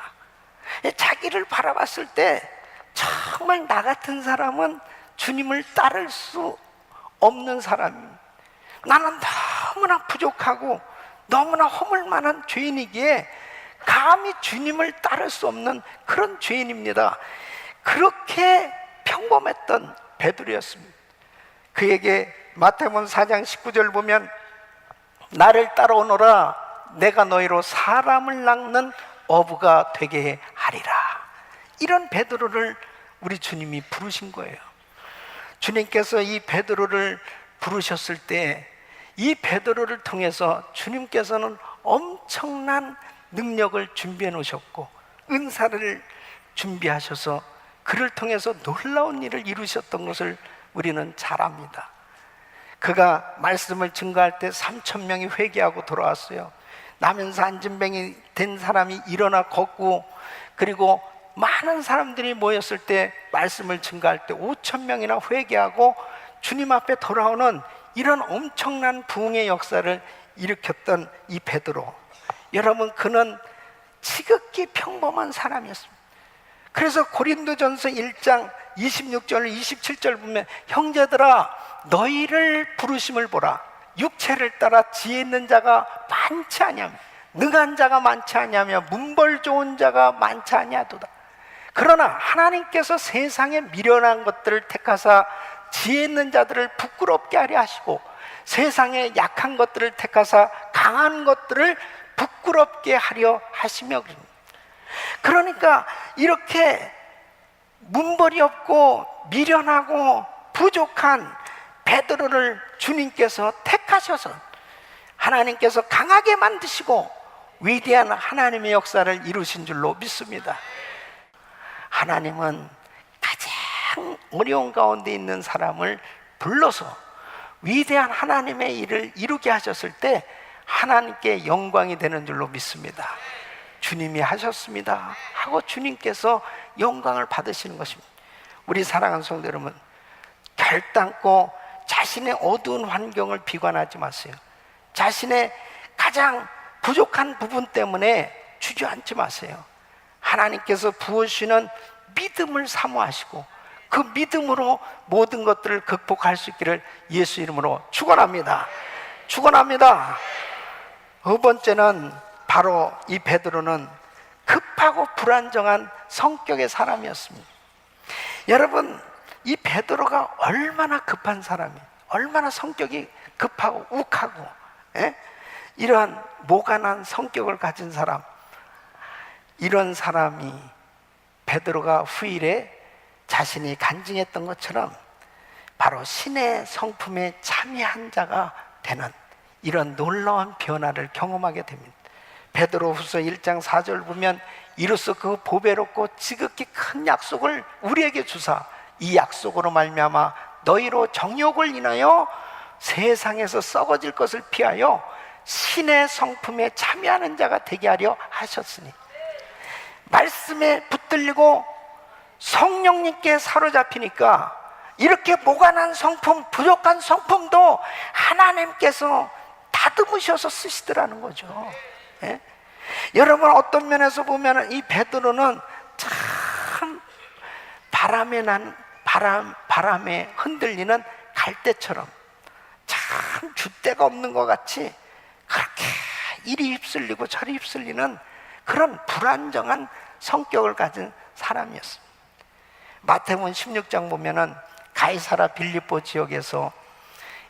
자기를 바라봤을 때 정말 나 같은 사람은 주님을 따를 수 없는 사람입니다. 나는 너무나 부족하고 너무나 허물만한 죄인이기에 감히 주님을 따를 수 없는 그런 죄인입니다. 그렇게 평범했던 베드로였습니다. 그에게 마태복음 4장 19절 보면 나를 따라오너라, 내가 너희로 사람을 낚는 어부가 되게 하리라. 이런 베드로를 우리 주님이 부르신 거예요. 주님께서 이 베드로를 부르셨을 때 이 베드로를 통해서 주님께서는 엄청난 능력을 준비해 놓으셨고 은사를 준비하셔서 그를 통해서 놀라운 일을 이루셨던 것을 우리는 잘 압니다. 그가 말씀을 증거할 때 3,000명이 회개하고 돌아왔어요. 나면서 안진뱅이 된 사람이 일어나 걷고, 그리고 많은 사람들이 모였을 때 말씀을 증거할 때 5,000명이나 회개하고 주님 앞에 돌아오는 이런 엄청난 부흥의 역사를 일으켰던 이 베드로, 여러분, 그는 지극히 평범한 사람이었습니다. 그래서 고린도전서 1장 26절 27절 보면 형제들아, 너희를 부르심을 보라. 육체를 따라 지혜 있는 자가 많지 아니하며 능한 자가 많지 아니하며 문벌 좋은 자가 많지 아니하도다. 그러나 하나님께서 세상에 미련한 것들을 택하사 지혜 있는 자들을 부끄럽게 하려 하시고 세상에 약한 것들을 택하사 강한 것들을 부끄럽게 하려 하시며 그럽니다. 그러니까 이렇게 문벌이 없고 미련하고 부족한 베드로를 주님께서 택하셔서 하나님께서 강하게 만드시고 위대한 하나님의 역사를 이루신 줄로 믿습니다. 하나님은 가장 어려운 가운데 있는 사람을 불러서 위대한 하나님의 일을 이루게 하셨을 때 하나님께 영광이 되는 줄로 믿습니다. 주님이 하셨습니다 하고 주님께서 영광을 받으시는 것입니다. 우리 사랑하는 성도 여러분, 결단코 자신의 어두운 환경을 비관하지 마세요. 자신의 가장 부족한 부분 때문에 주저앉지 마세요. 하나님께서 부어주시는 믿음을 사모하시고 그 믿음으로 모든 것들을 극복할 수 있기를 예수 이름으로 축원합니다. 축원합니다. 두 번째는 바로 이 베드로는 급하고 불안정한 성격의 사람이었습니다. 여러분, 이 베드로가 얼마나 급한 사람이에요. 얼마나 성격이 급하고 욱하고 이러한 모간한 성격을 가진 사람, 이런 사람이 베드로가 후일에 자신이 간증했던 것처럼 바로 신의 성품에 참여한 자가 되는 이런 놀라운 변화를 경험하게 됩니다. 베드로후서 1장 4절 보면 이로써 그 보배롭고 지극히 큰 약속을 우리에게 주사 이 약속으로 말미암아 너희로 정욕을 인하여 세상에서 썩어질 것을 피하여 신의 성품에 참여하는 자가 되게 하려 하셨으니, 말씀에 붙들리고 성령님께 사로잡히니까 이렇게 모관한 성품, 부족한 성품도 하나님께서 다듬으셔서 쓰시더라는 거죠. 예? 여러분, 어떤 면에서 보면 이 베드로는 참 바람에 흔들리는 갈대처럼 참 줏대가 없는 것 같이 그렇게 이리 휩쓸리고 저리 휩쓸리는 그런 불안정한 성격을 가진 사람이었습니다. 마태복음 16장 보면은 가이사라 빌립보 지역에서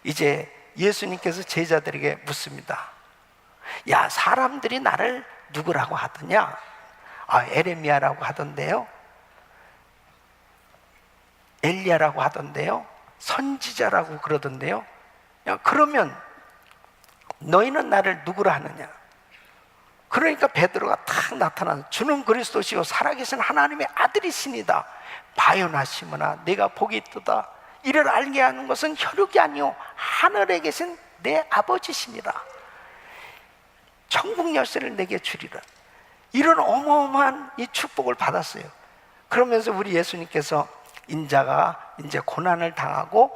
이제 예수님께서 제자들에게 묻습니다. 야, 사람들이 나를 누구라고 하더냐? 에레미야라고 하던데요, 엘리야라고 하던데요, 선지자라고 그러던데요. 야, 그러면 너희는 나를 누구라 하느냐? 그러니까 베드로가 탁 나타나서 주는 그리스도시요 살아계신 하나님의 아들이시니다. 바요나 시므나 내가 복이 있도다. 이를 알게 하는 것은 혈육이 아니요 하늘에 계신 내 아버지시니라. 천국 열쇠를 내게 주리라. 이런 어마어마한 이 축복을 받았어요. 그러면서 우리 예수님께서 인자가 이제 고난을 당하고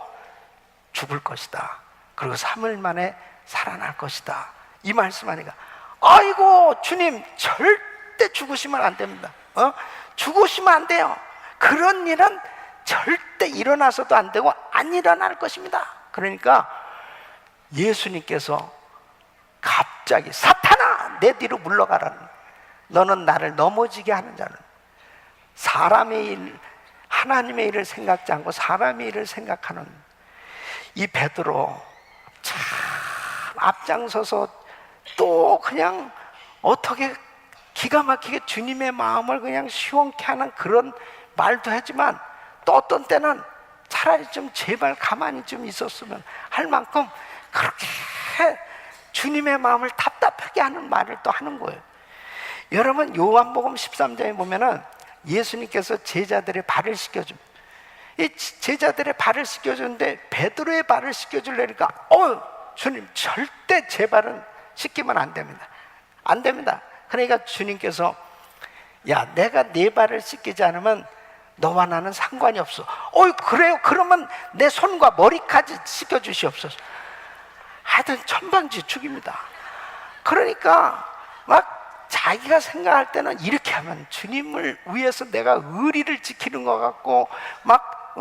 죽을 것이다. 그리고 3일 만에 살아날 것이다. 이 말씀하니까 아이고 주님, 절대 죽으시면 안 됩니다. 죽으시면 안 돼요. 그런 일은 절대 일어나서도 안 되고 안 일어날 것입니다. 그러니까 예수님께서 갑자기 사탄아 내 뒤로 물러가라는, 너는 나를 넘어지게 하는 자는, 사람의 일, 하나님의 일을 생각지 않고 사람의 일을 생각하는 이 베드로, 참 앞장서서 또 그냥 어떻게 기가 막히게 주님의 마음을 그냥 시원케 하는 그런 말도 하지만, 또 어떤 때는 차라리 좀 제발 가만히 좀 있었으면 할 만큼 그렇게 주님의 마음을 답답하게 하는 말을 또 하는 거예요. 여러분, 요한복음 13장에 보면은 예수님께서 제자들의 발을 씻겨줍니다. 이 제자들의 발을 씻겨주는데 베드로의 발을 씻겨주려니까 주님 절대 제 발은 씻기면 안 됩니다. 안 됩니다. 그러니까 주님께서 야, 내가 네 발을 씻기지 않으면 너와 나는 상관이 없어. 그래요? 그러면 내 손과 머리까지 씻겨주시옵소서. 하여튼 천방지축입니다. 그러니까 막 자기가 생각할 때는 이렇게 하면 주님을 위해서 내가 의리를 지키는 것 같고 막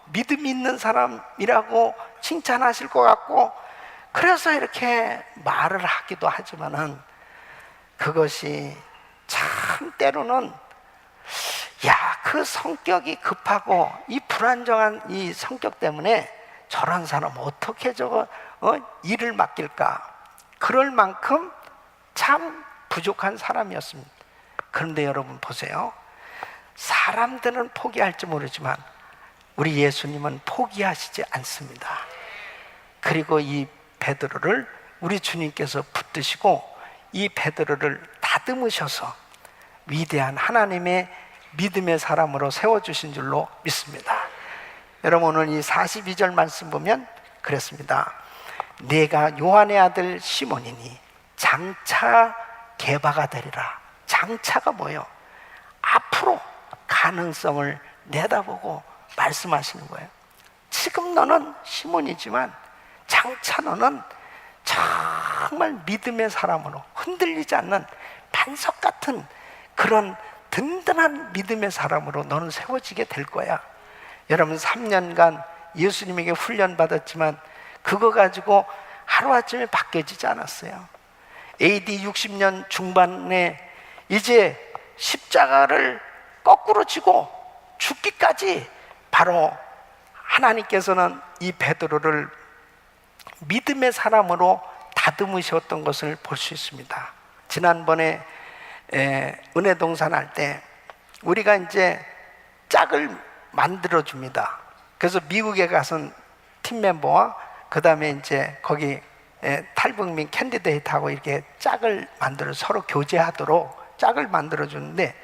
믿음 있는 사람이라고 칭찬하실 것 같고, 그래서 이렇게 말을 하기도 하지만은 그것이 참 때로는 그 성격이 급하고 이 불안정한 이 성격 때문에 저런 사람 어떻게 일을 맡길까, 그럴 만큼 참 부족한 사람이었습니다. 그런데 여러분 보세요. 사람들은 포기할지 모르지만 우리 예수님은 포기하시지 않습니다. 그리고 이 베드로를 우리 주님께서 붙드시고 이 베드로를 다듬으셔서 위대한 하나님의 믿음의 사람으로 세워주신 줄로 믿습니다. 여러분, 오늘 이 42절 말씀 보면 그랬습니다. 내가 요한의 아들 시몬이니 장차 개바가 되리라. 장차가 뭐예요? 앞으로 가능성을 내다보고 말씀하시는 거예요. 지금 너는 시몬이지만 장차 너는 정말 믿음의 사람으로 흔들리지 않는 반석 같은 그런 든든한 믿음의 사람으로 너는 세워지게 될 거야. 여러분, 3년간 예수님에게 훈련받았지만 그거 가지고 하루아침에 바뀌어지지 않았어요. AD 60년 중반에 이제 십자가를 거꾸로 지고 죽기까지 바로 하나님께서는 이 베드로를 믿음의 사람으로 다듬으셨던 것을 볼 수 있습니다. 지난번에 은혜 동산 할 때 우리가 이제 짝을 만들어 줍니다. 그래서 미국에 가서 팀 멤버와 그 다음에 이제 거기 탈북민 캔디데이트하고 이렇게 짝을 만들어 서로 교제하도록 짝을 만들어 주는데,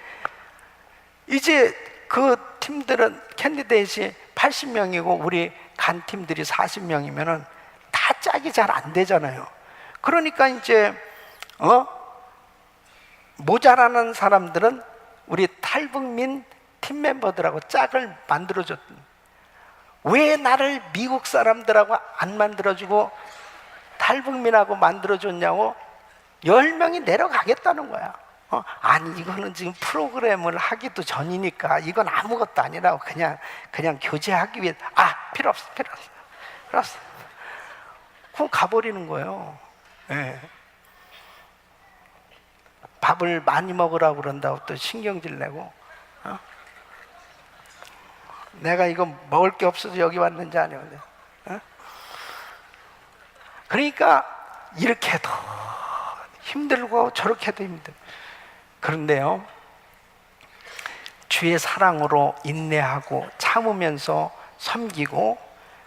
이제 그 팀들은 캔디데이트이 80명이고 우리 간 팀들이 40명이면은 다 짝이 잘 안 되잖아요. 그러니까 이제 모자라는 사람들은 우리 탈북민 팀 멤버들하고 짝을 만들어줬던. 왜 나를 미국 사람들하고 안 만들어주고 탈북민하고 만들어줬냐고 10명이 내려가겠다는 거야. 아니 이거는 지금 프로그램을 하기도 전이니까 이건 아무것도 아니라고 그냥 교제하기 위해. 필요 없어. 그럼 가버리는 거예요. 네. 밥을 많이 먹으라고 그런다고 또 신경질 내고, 내가 이거 먹을 게 없어서 여기 왔는지 아니거든. 그러니까 이렇게도 힘들고 저렇게도 힘들고. 그런데요, 주의 사랑으로 인내하고 참으면서 섬기고,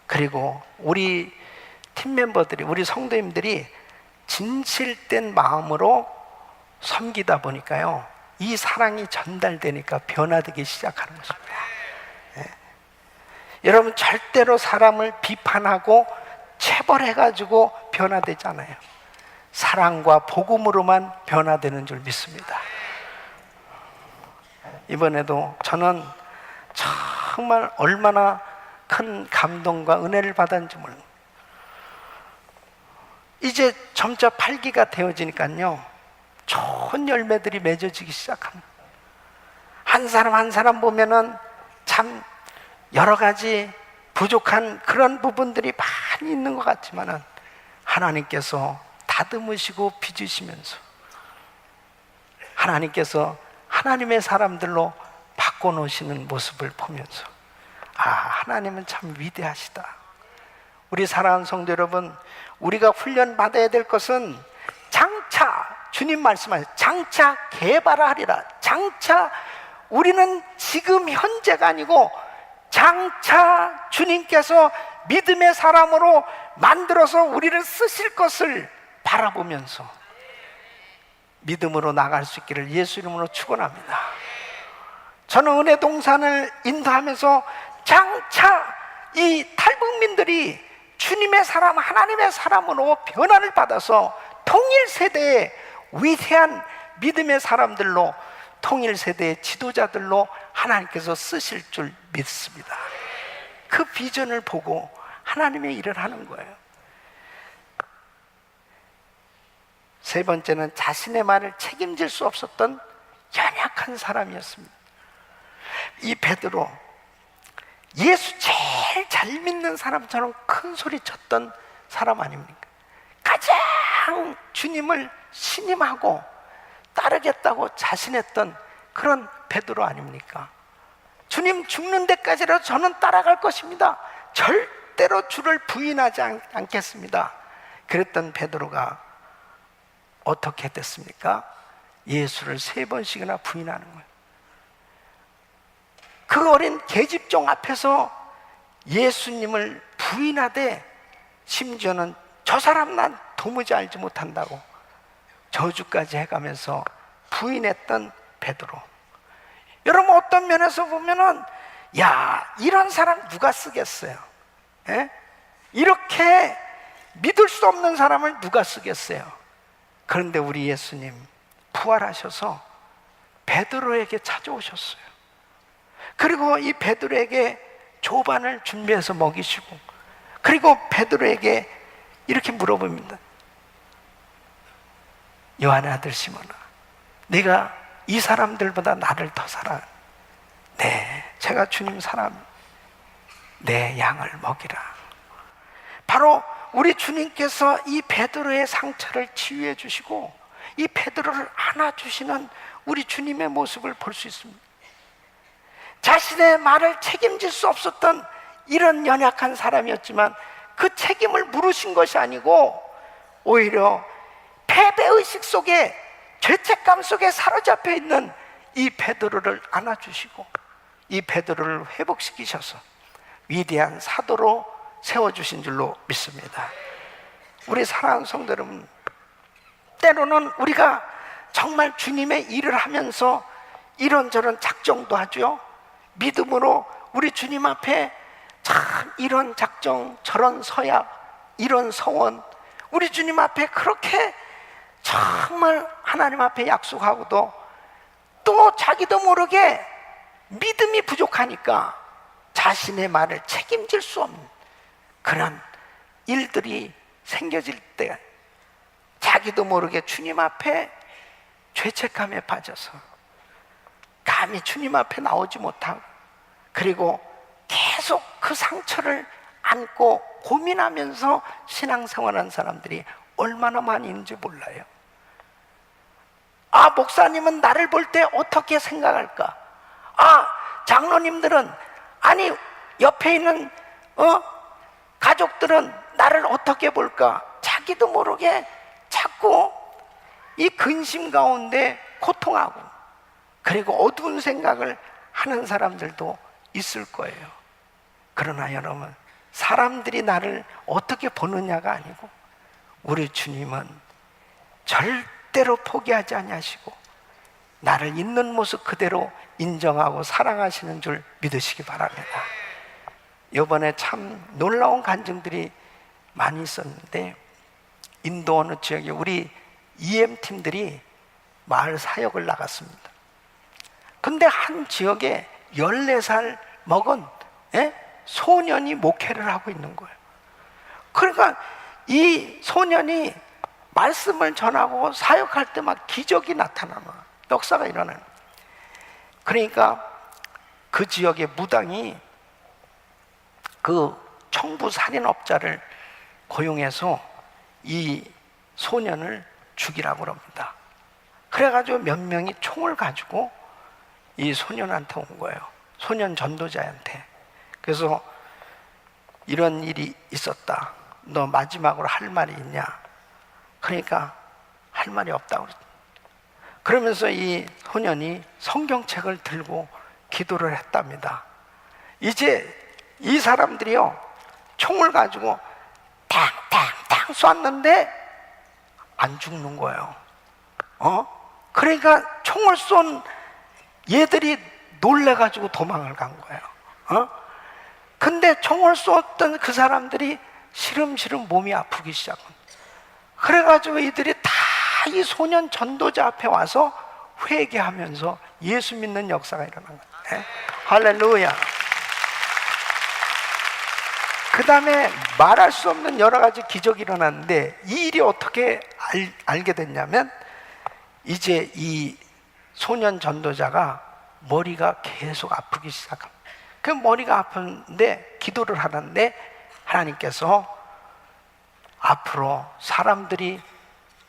그리고 우리 팀 멤버들이, 우리 성도님들이 진실된 마음으로 섬기다 보니까요, 이 사랑이 전달되니까 변화되기 시작하는 것입니다. 여러분, 절대로 사람을 비판하고 체벌해가지고 변화되잖아요. 사랑과 복음으로만 변화되는 줄 믿습니다. 이번에도 저는 정말 얼마나 큰 감동과 은혜를 받았는지 몰라요. 이제 점차 팔기가 되어지니까요, 좋은 열매들이 맺어지기 시작합니다. 한 사람 한 사람 보면은 참 여러 가지 부족한 그런 부분들이 많이 있는 것 같지만은 하나님께서 다듬으시고 빚으시면서 하나님께서 하나님의 사람들로 바꿔놓으시는 모습을 보면서 하나님은 참 위대하시다. 우리 사랑하는 성도 여러분, 우리가 훈련받아야 될 것은 장차, 주님 말씀하신 장차 개발하리라. 장차 우리는 지금 현재가 아니고 장차 주님께서 믿음의 사람으로 만들어서 우리를 쓰실 것을 바라보면서 믿음으로 나갈 수 있기를 예수 이름으로 축원합니다. 저는 은혜 동산을 인도하면서 장차 이 탈북민들이 주님의 사람, 하나님의 사람으로 변화를 받아서 통일 세대의 위대한 믿음의 사람들로, 통일 세대의 지도자들로 하나님께서 쓰실 줄 믿습니다. 그 비전을 보고 하나님의 일을 하는 거예요. 세 번째는 자신의 말을 책임질 수 없었던 연약한 사람이었습니다. 이 베드로, 예수 제일 잘 믿는 사람처럼 큰 소리 쳤던 사람 아닙니까? 가장 주님을 신임하고 따르겠다고 자신했던 그런 베드로 아닙니까? 주님 죽는 데까지라도 저는 따라갈 것입니다. 절대로 주를 부인하지 않겠습니다. 그랬던 베드로가 어떻게 됐습니까? 예수를 3번씩이나 부인하는 거예요. 그 어린 계집종 앞에서 예수님을 부인하되, 심지어는 저 사람 난 도무지 알지 못한다고 저주까지 해가면서 부인했던 베드로. 여러분, 어떤 면에서 보면은 이런 사람 누가 쓰겠어요? 이렇게 믿을 수 없는 사람을 누가 쓰겠어요? 그런데 우리 예수님 부활하셔서 베드로에게 찾아오셨어요. 그리고 이 베드로에게 조반을 준비해서 먹이시고, 그리고 베드로에게 이렇게 물어봅니다. 요한의 아들 시몬아, 네가 이 사람들보다 나를 더 사랑하니? 네, 제가 주님 사랑합니다. 내 양을 먹이라. 바로 우리 주님께서 이 베드로의 상처를 치유해 주시고 이 베드로를 안아주시는 우리 주님의 모습을 볼 수 있습니다. 자신의 말을 책임질 수 없었던 이런 연약한 사람이었지만 그 책임을 물으신 것이 아니고 오히려 패배의식 속에, 죄책감 속에 사로잡혀 있는 이 베드로를 안아주시고 이 베드로를 회복시키셔서 위대한 사도로 세워주신 줄로 믿습니다. 우리 사랑하는 성도 여러분, 때로는 우리가 정말 주님의 일을 하면서 이런저런 작정도 하죠. 믿음으로 우리 주님 앞에 참 이런 작정, 저런 서약, 이런 서원, 우리 주님 앞에 그렇게 정말 하나님 앞에 약속하고도 또 자기도 모르게 믿음이 부족하니까 자신의 말을 책임질 수 없는 그런 일들이 생겨질 때 자기도 모르게 주님 앞에 죄책감에 빠져서 감히 주님 앞에 나오지 못하고, 그리고 계속 그 상처를 안고 고민하면서 신앙생활하는 사람들이 얼마나 많이 있는지 몰라요. 아, 목사님은 나를 볼 때 어떻게 생각할까? 아, 장로님들은, 아니 옆에 있는 가족들은 나를 어떻게 볼까? 자기도 모르게 자꾸 이 근심 가운데 고통하고, 그리고 어두운 생각을 하는 사람들도 있을 거예요. 그러나 여러분, 사람들이 나를 어떻게 보느냐가 아니고 우리 주님은 절대로 포기하지 아니하시고 나를 있는 모습 그대로 인정하고 사랑하시는 줄 믿으시기 바랍니다. 이번에 참 놀라운 간증들이 많이 있었는데, 인도 어느 지역에 우리 EM팀들이 마을 사역을 나갔습니다. 근데 한 지역에 14살 먹은 소년이 목회를 하고 있는 거예요. 그러니까 이 소년이 말씀을 전하고 사역할 때 막 기적이 나타나는 거예요. 역사가 일어나는 거예요. 그러니까 그 지역의 무당이 그 청부 살인업자를 고용해서 이 소년을 죽이라고 그럽니다. 그래가지고 몇 명이 총을 가지고 이 소년한테 온 거예요. 소년 전도자한테. 그래서 이런 일이 있었다. 너 마지막으로 할 말이 있냐? 그러니까 할 말이 없다고 그랬다. 그러면서 이 소년이 성경책을 들고 기도를 했답니다. 이제 이 사람들이요, 총을 가지고 탕탕탕 쐈는데 안 죽는 거예요. 그러니까 총을 쏜 얘들이 놀래가지고 도망을 간 거예요. 근데 총을 쏘았던 그 사람들이 시름시름 몸이 아프기 시작한 거예요. 그래가지고 이들이 다 이 소년 전도자 앞에 와서 회개하면서 예수 믿는 역사가 일어난 거예요. 할렐루야. 그 다음에 말할 수 없는 여러 가지 기적이 일어났는데, 이 일이 어떻게 알게 됐냐면, 이제 이 소년 전도자가 머리가 계속 아프기 시작합니다. 그 머리가 아픈데 기도를 하는데 하나님께서 앞으로 사람들이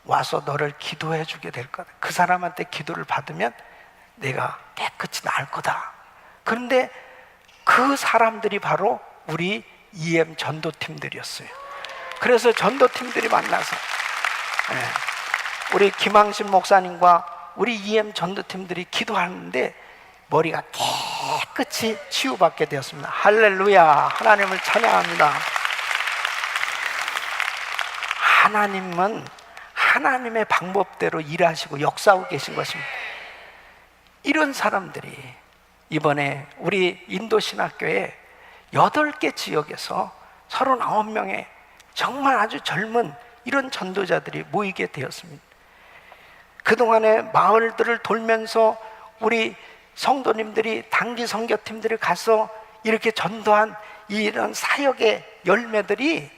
와서 너를 기도해 주게 될 거다. 그 사람한테 기도를 받으면 내가 깨끗이 나을 거다. 그런데 그 사람들이 바로 우리 EM 전도팀들이었어요. 그래서 전도팀들이 만나서 우리 김항신 목사님과 우리 EM 전도팀들이 기도하는데 머리가 깨끗이 치유받게 되었습니다. 할렐루야. 하나님을 찬양합니다. 하나님은 하나님의 방법대로 일하시고 역사하고 계신 것입니다. 이런 사람들이 이번에 우리 인도신학교에 8개 지역에서 39명의 정말 아주 젊은 이런 전도자들이 모이게 되었습니다. 그동안에 마을들을 돌면서 우리 성도님들이, 단기 선교팀들이 가서 이렇게 전도한 이런 사역의 열매들이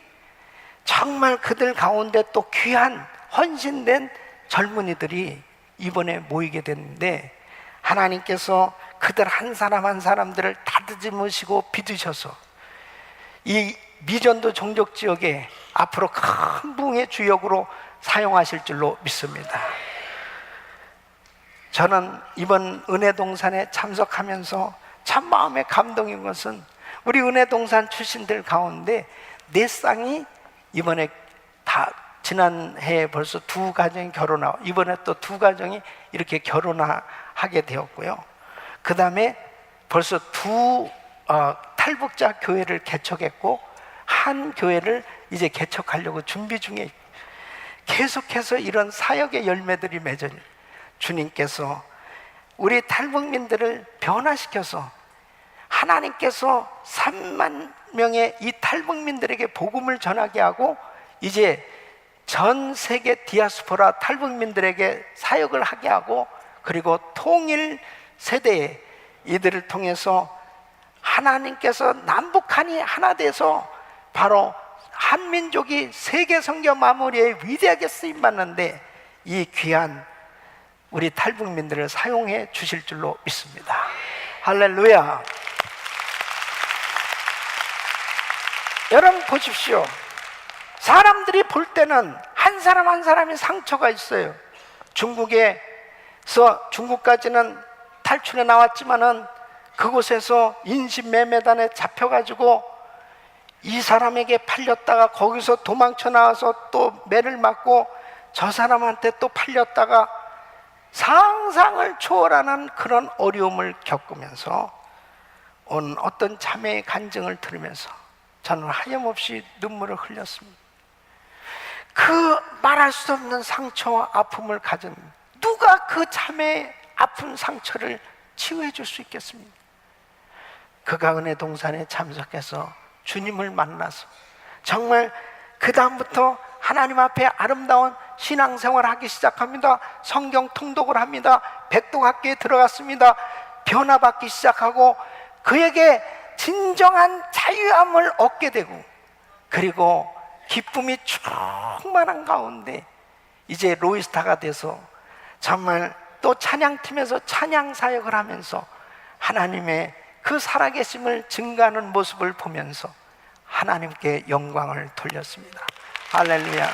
정말 그들 가운데 또 귀한 헌신된 젊은이들이 이번에 모이게 됐는데, 하나님께서 그들 한 사람 한 사람들을 다듬으시고 빚으셔서 이 미전도 종족 지역에 앞으로 큰 부흥의 주역으로 사용하실 줄로 믿습니다. 저는 이번 은혜동산에 참석하면서 참 마음에 감동인 것은 우리 은혜동산 출신들 가운데 4쌍이 이번에 다 지난해에 벌써 2가정이 결혼하고 이번에 또 2가정이 이렇게 결혼하게 되었고요. 그 다음에 벌써 탈북자 교회를 개척했고 한 교회를 이제 개척하려고 준비 중에 계속해서 이런 사역의 열매들이 맺어 주님께서 우리 탈북민들을 변화시켜서 하나님께서 3만 명의 이 탈북민들에게 복음을 전하게 하고 이제 전 세계 디아스포라 탈북민들에게 사역을 하게 하고 그리고 통일 세대에 이들을 통해서 하나님께서 남북한이 하나 돼서 바로 한민족이 세계 선교 마무리에 위대하게 쓰임받는데 이 귀한 우리 탈북민들을 사용해 주실 줄로 믿습니다. 할렐루야. 여러분 보십시오. 사람들이 볼 때는 한 사람 한 사람이 상처가 있어요. 중국까지는 탈출해 나왔지만은 그곳에서 인신매매단에 잡혀가지고 이 사람에게 팔렸다가 거기서 도망쳐 나와서 또 매를 맞고 저 사람한테 또 팔렸다가 상상을 초월하는 그런 어려움을 겪으면서 온 어떤 자매의 간증을 들으면서 저는 하염없이 눈물을 흘렸습니다. 그 말할 수 없는 상처와 아픔을 가진 누가 그 자매의 아픈 상처를 치유해 줄 수 있겠습니까? 그가 은혜 동산에 참석해서 주님을 만나서 정말 그 다음부터 하나님 앞에 아름다운 신앙생활을 하기 시작합니다. 성경 통독을 합니다. 백독학교에 들어갔습니다. 변화받기 시작하고 그에게 진정한 자유함을 얻게 되고 그리고 기쁨이 충만한 가운데 이제 로이스타가 돼서 정말 또 찬양팀에서 찬양 사역을 하면서 하나님의 그 살아계심을 증가하는 모습을 보면서 하나님께 영광을 돌렸습니다. 할렐루야.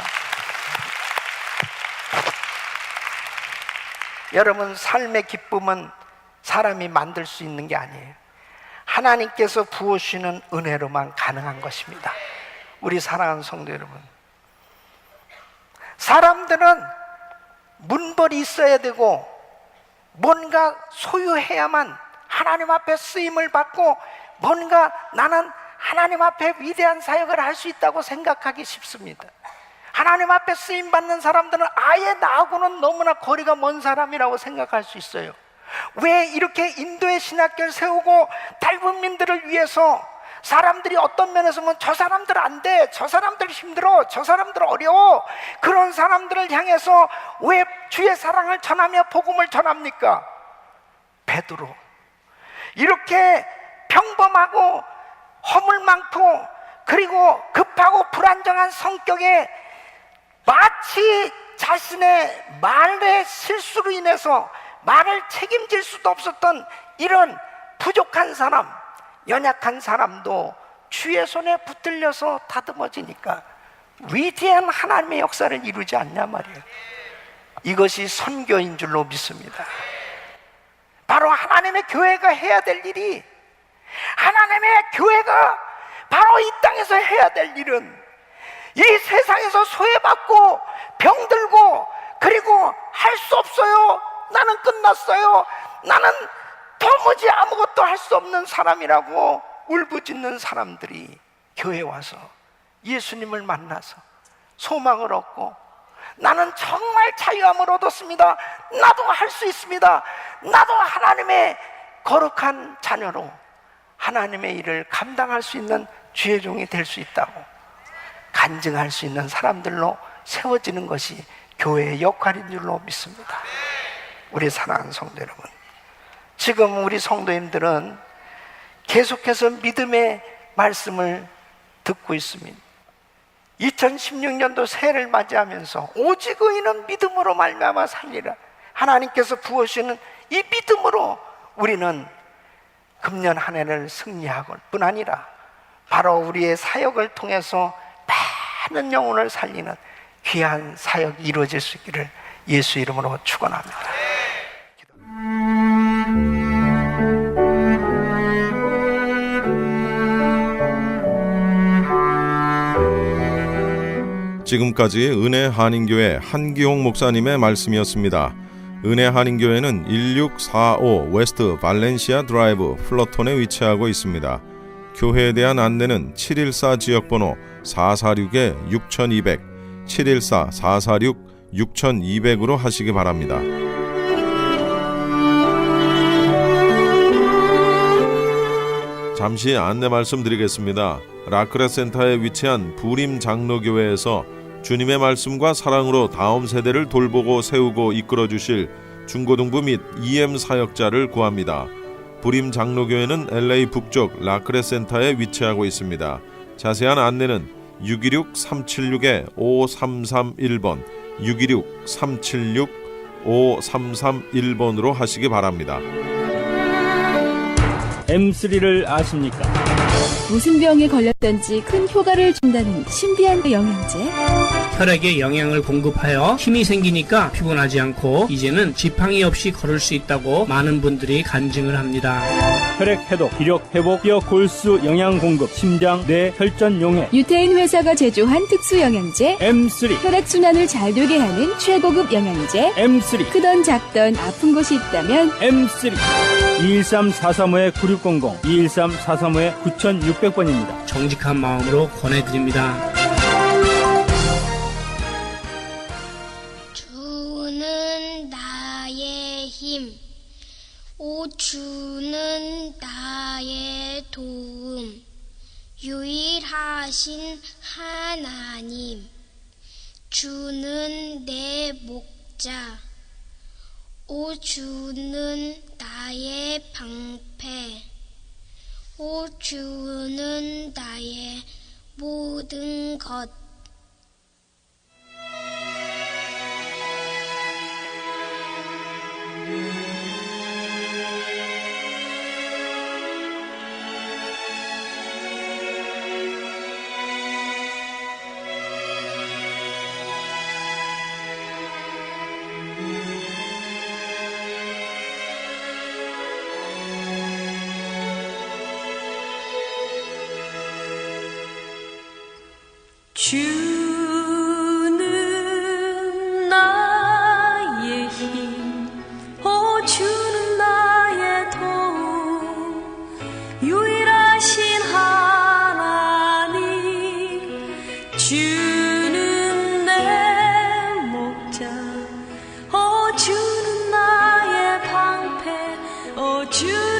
여러분, 삶의 기쁨은 사람이 만들 수 있는 게 아니에요. 하나님께서 부어주시는 은혜로만 가능한 것입니다. 우리 사랑하는 성도 여러분, 사람들은 문벌이 있어야 되고 뭔가 소유해야만 하나님 앞에 쓰임을 받고 뭔가 나는 하나님 앞에 위대한 사역을 할 수 있다고 생각하기 쉽습니다. 하나님 앞에 쓰임받는 사람들은 아예 나하고는 너무나 거리가 먼 사람이라고 생각할 수 있어요. 왜 이렇게 인도의 신학교를 세우고 탈북민들을 위해서 사람들이 어떤 면에서 보면 저 사람들 안 돼, 저 사람들 힘들어, 저 사람들 어려워, 그런 사람들을 향해서 왜 주의 사랑을 전하며 복음을 전합니까? 베드로 이렇게 평범하고 허물 많고 그리고 급하고 불안정한 성격에 마치 자신의 말의 실수로 인해서 말을 책임질 수도 없었던 이런 부족한 사람, 연약한 사람도 주의 손에 붙들려서 다듬어지니까 위대한 하나님의 역사를 이루지 않냐 말이에요. 이것이 선교인 줄로 믿습니다. 바로 하나님의 교회가 해야 될 일이, 하나님의 교회가 바로 이 땅에서 해야 될 일은 이 세상에서 소외받고 병들고 그리고 할 수 없어요, 나는 끝났어요, 나는 도무지 아무것도 할 수 없는 사람이라고 울부짖는 사람들이 교회에 와서 예수님을 만나서 소망을 얻고 나는 정말 자유함을 얻었습니다, 나도 할 수 있습니다, 나도 하나님의 거룩한 자녀로 하나님의 일을 감당할 수 있는 주의 종이 될 수 있다고 간증할 수 있는 사람들로 세워지는 것이 교회의 역할인 줄로 믿습니다. 우리 사랑하는 성도 여러분, 지금 우리 성도님들은 계속해서 믿음의 말씀을 듣고 있습니다. 2016년도 새해를 맞이하면서 오직 의인은 믿음으로 말미암아 살리라, 하나님께서 부어주시는 이 믿음으로 우리는 금년 한 해를 승리하걸 뿐 아니라 바로 우리의 사역을 통해서 많은 영혼을 살리는 귀한 사역이 이루어질 수 있기를 예수 이름으로 축원합니다. 지금까지 은혜 한인교회 한기홍 목사님의 말씀이었습니다. 은혜 한인교회는 1645 웨스트 발렌시아 드라이브 플러톤에 위치하고 있습니다. 교회에 대한 안내는 714 지역번호 446-6200, 714-446-6200으로 하시기 바랍니다. 잠시 안내 말씀드리겠습니다. 라크레 센터에 위치한 부림 장로교회에서 주님의 말씀과 사랑으로 다음 세대를 돌보고 세우고 이끌어 주실 중고등부 및 EM 사역자를 구합니다. 부림 장로교회는 LA 북쪽 라크레 센터에 위치하고 있습니다. 자세한 안내는 616-376-5331번, 616-376-5331번으로 하시기 바랍니다. M3를 아십니까? 무슨 병에 걸렸던지 큰 효과를 준다는 신비한 영양제. 혈액에 영양을 공급하여 힘이 생기니까 피곤하지 않고 이제는 지팡이 없이 걸을 수 있다고 많은 분들이 간증을 합니다. 혈액 해독, 기력 회복, 뼈 골수 영양 공급, 심장, 뇌, 혈전 용해. 유태인 회사가 제조한 특수 영양제. M3, 혈액순환을 잘 되게 하는 최고급 영양제. M3, 크던 작던 아픈 곳이 있다면 M3. 213-435-9600, 213-435-9600번입니다. 정직한 마음으로 권해드립니다. 주는 나의 힘, 오 주는 나의 도움, 유일하신 하나님, 주는 내 목자, 오 주는 나의 방패, 오 주는 나의 모든 것. 주는 나의 힘, 오 주는 나의 도움, 유일하신 하나님, 주는 내 목자, 오 주는 나의 방패, 오 주